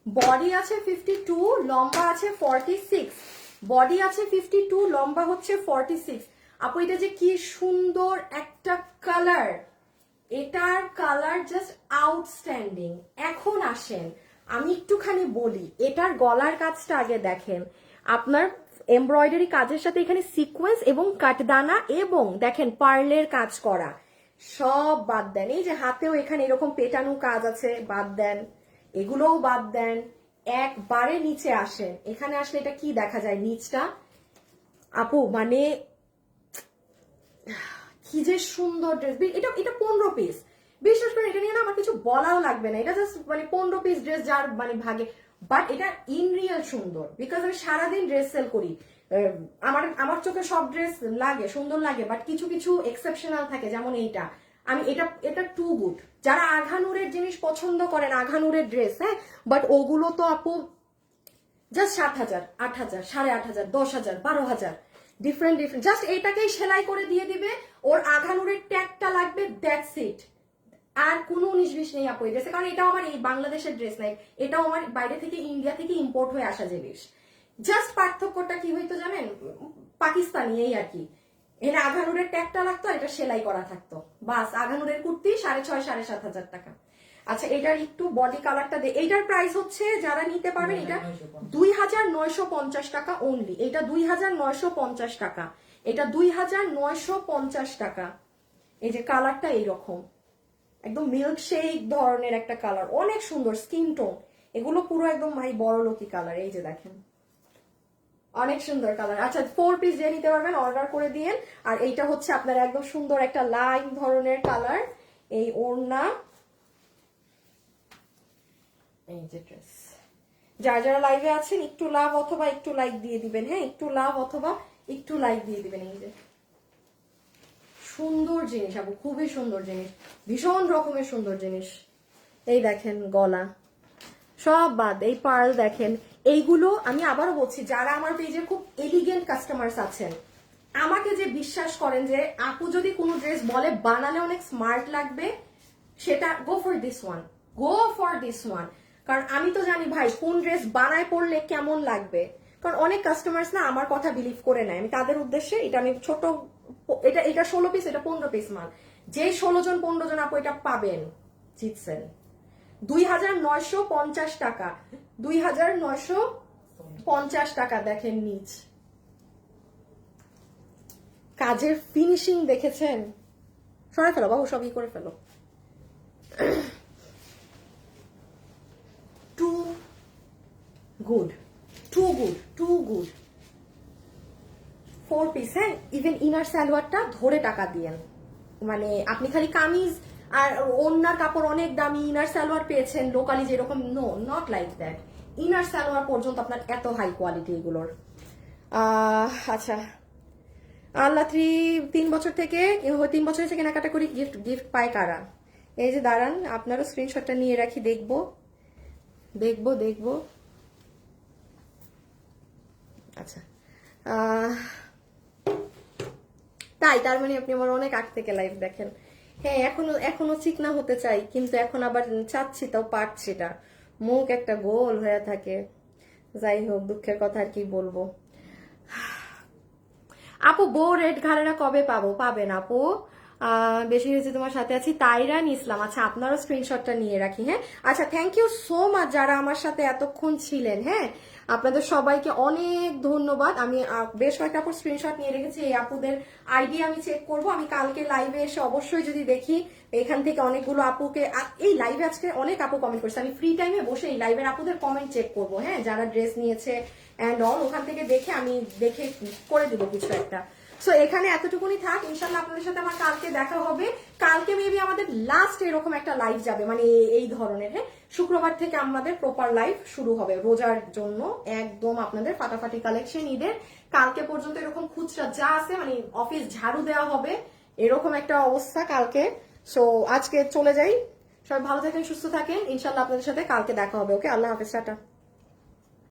Speaker 1: বডি আছে 52, লম্বা আছে 46, বডি আছে 52, লম্বা হচ্ছে 46। আপু এটা যে কি সুন্দর একটা কালার, এটার কালার জাস্ট আউটস্ট্যান্ডিং। এখন আসেন আমি একটুখানি বলি, এটার গলার কাজটা আগে দেখেন, আপনার এমব্রয়ডারি কাজের সাথে এখানে সিকোয়েন্স এবং কাটদানা এবং দেখেন পার্লের কাজ করা, সব বাদ দেন। এই যে হাতেও এখানে এরকম পেটানো কাজ আছে, বাদ দেন, এগুলোও বাদ দেন, একবারে নিচে আসেন। এখানে আসলে এটা কি দেখা যায় নিচটা আপু, মানে কি যে সুন্দর ড্রেস। এটা এটা 15 পিস, বিশ্বাস করেন এটা নিয়ে না আমার কিছু বলাও লাগবে না, এটা জাস্ট মানে 15 পিস ড্রেস যার মানে ভাগে। বাট এটা ইন রিয়েল সুন্দর, বিকজ আমি সারাদিন ড্রেস সেল করি। আমার আমার চোখে সব ড্রেস লাগে, সুন্দর লাগে, বাট কিছু কিছু এক্সেপশনাল থাকে, যেমন এইটা। আমি এটা এটা টু গুড। যারা আঘানুরের জিনিস পছন্দ করেন, আঘানুরের ড্রেস, হ্যাঁ, বাট ওগুলো তো আপু জাস্ট 7,000, 8,000, 8,500, 10,000, 12,000, ডিফারেন্ট ডিফারেন্ট। জাস্ট এটাকেই সেলাই করে দিয়ে দিবে, ওর আঘানুরের ট্যাগটা লাগবে, দ্যাটস ইট। আর কোনো 19-20 নেই আপু এই ড্রেসে, কারণ এটাও আমার এই বাংলাদেশের ড্রেস নাই, এটাও আমার বাইরে থেকে ইন্ডিয়া থেকে ইম্পোর্ট হয়ে আসা জিনিস। জাস্ট পার্থক্যটা কি হইতো জানেন, পাকিস্তানি, এই আর কি। এর আঘানুরের ট্যাগটা লাগতো আর এটা সেলাই করা থাকতো, বাস। আঘানুরের কুর্তি 6,500, 7,500 টাকা। আচ্ছা, এটার একটু বডি কালারটা এইটার প্রাইস হচ্ছে, যারা নিতে পারবেন, এটা 2,950 টাকা অনলি। এটা 2,950 টাকা, এটা 2,950 টাকা। এই যে কালারটা এইরকম একদম মিল্ক শেক ধরনের একটা কালার, অনেক সুন্দর স্কিন টোন। এগুলো পুরো একদম ভাই বড় লোকি কালার, এই যে দেখেন অনেক সুন্দর কালার। আচ্ছা, 4 পিস যে নিতে পারবেন অর্ডার করে দিয়েন। আর এইটা হচ্ছে আপনার একদম সুন্দর একটা লাইন ধরনের কালার, এই ওড়না, এই যে ড্রেস। যারা যারা লাইভে আছেন একটু লাভ অথবা একটু লাইক দিয়ে দিবেন, হ্যাঁ, একটু লাভ অথবা একটু লাইক দিয়ে দিবেন। এই যে সুন্দর জিনিস আপু, খুবই সুন্দর জিনিস, ভীষণ রকমের সুন্দর জিনিস। এই দেখেন গলা, সব বাদ, এই পার্ল দেখেন। এইগুলো আমি আবারও বলছি, যারা আমার পেজে খুব এলিগেন্ট কাস্টমার্স আছেন, আমাকে যে বিশ্বাস করেন যে আপু যদি কোনো ড্রেস বলে বানালে অনেক স্মার্ট লাগবে, সেটা go for this one, go for this one. কারণ আমি তো জানি ভাই কোন ড্রেস বানায় পড়লে কেমন লাগবে। কারণ অনেক কাস্টমার্স না আমার কথা বিলিভ করে নেয়, আমি তাদের উদ্দেশ্যে এটা আমি ছোট, এটা এটা 16 পিস, এটা 15 পিস মাল। যে 16 জন 15 জন আপু এটা পাবেন, জিতছেন। 2,950 টাকা, 2,950 টাকা। দেখেন নিচ কাজের ফিনিশিং দেখেছেন, সরাই ফেলো বাবু, সবই করে ফেলো। Too good, too good, too good. 4 piece, হ্যাঁ, ইভেন ইনার সালোয়ারটা ধরে টাকা দিয়েন। মানে আপনি খালি কামিজ আর ওড়নার কাপড় অনেক দামি, ইনার সালোয়ার পেয়েছেন লোকালি যেরকম, no, not like that. Inner salwar পর্যন্ত আপনার এত হাই কোয়ালিটি এগুলোর। আচ্ছা, আল্লাহ 3 বছর থেকে 3 বছর থেকে কেনাকাটা করি, গিফট গিফট পায় কারা? এই যে দাঁড়ান, আপনারও স্ক্রিনশটটা নিয়ে রাখি, দেখবো দেখবো দেখবো। আচ্ছা, তাই তার মানে আপনি আমার অনেক আগ থেকে লাইভ দেখেন। হ্যাঁ, এখনো চিকনা হতে চাই, কিন্তু এখন আবার চাচ্ছি তাও পারছি না, মুখ একটা গোল হয়ে থাকে। যাই হোক, দুঃখের কথা আর কি বলবো। আপু বউ রেড ঘাড়েরা কবে পাবো? পাবেন আপু, বেশি হয়েছে তোমার সাথে আছি, তাইরান ইসলাম। আচ্ছা, আপনারও স্ক্রিনশটটা নিয়ে রাখি, হ্যাঁ। আচ্ছা, থ্যাংক ইউ সো মাচ যারা আমার সাথে এতক্ষণ ছিলেন, হ্যাঁ, আপনাদের সবাইকে অনেক ধন্যবাদ। আমি বেশ কয়েকটা আপুর স্ক্রিনশট নিয়ে রেখেছি, এই আপুদের আইডি আমি চেক করব। আমি কালকে লাইভে এসে অবশ্যই যদি দেখি এখান থেকে অনেকগুলো আপুকে, এই লাইভে আজকে অনেক আপু কমেন্ট করছে, আমি ফ্রি টাইমে বসে এই লাইভের আপুদের কমেন্ট চেক করব, হ্যাঁ, যারা ড্রেস নিয়েছে অ্যান্ড অল, ওখান থেকে দেখে আমি দেখে করে দিব কিছু একটা। সো এখানে এতটুকুনি থাক, ইনশাল্লাহ আপনাদের সাথে আমার কালকে দেখা হবে। কালকে মেবি আমাদের লাস্ট এরকম একটা লাইভ যাবে, মানে এই ধরনের, হ্যাঁ। শুক্রবার থেকে আমাদের প্রপার লাইভ শুরু হবে রোজার জন্য, একদম আপনাদের ফাটাফাটি কালেকশন ঈদের। কালকে পর্যন্ত এরকম খুচরা যা আছে, মানে অফিস ঝাড়ু দেওয়া হবে, এরকম একটা অবস্থা কালকে। সো আজকে চলে যাই, সবাই ভালো থাকেন, সুস্থ থাকেন, ইনশাল্লাহ আপনাদের সাথে কালকে দেখা হবে। ওকে, আল্লাহ হাফেজ, টাটা।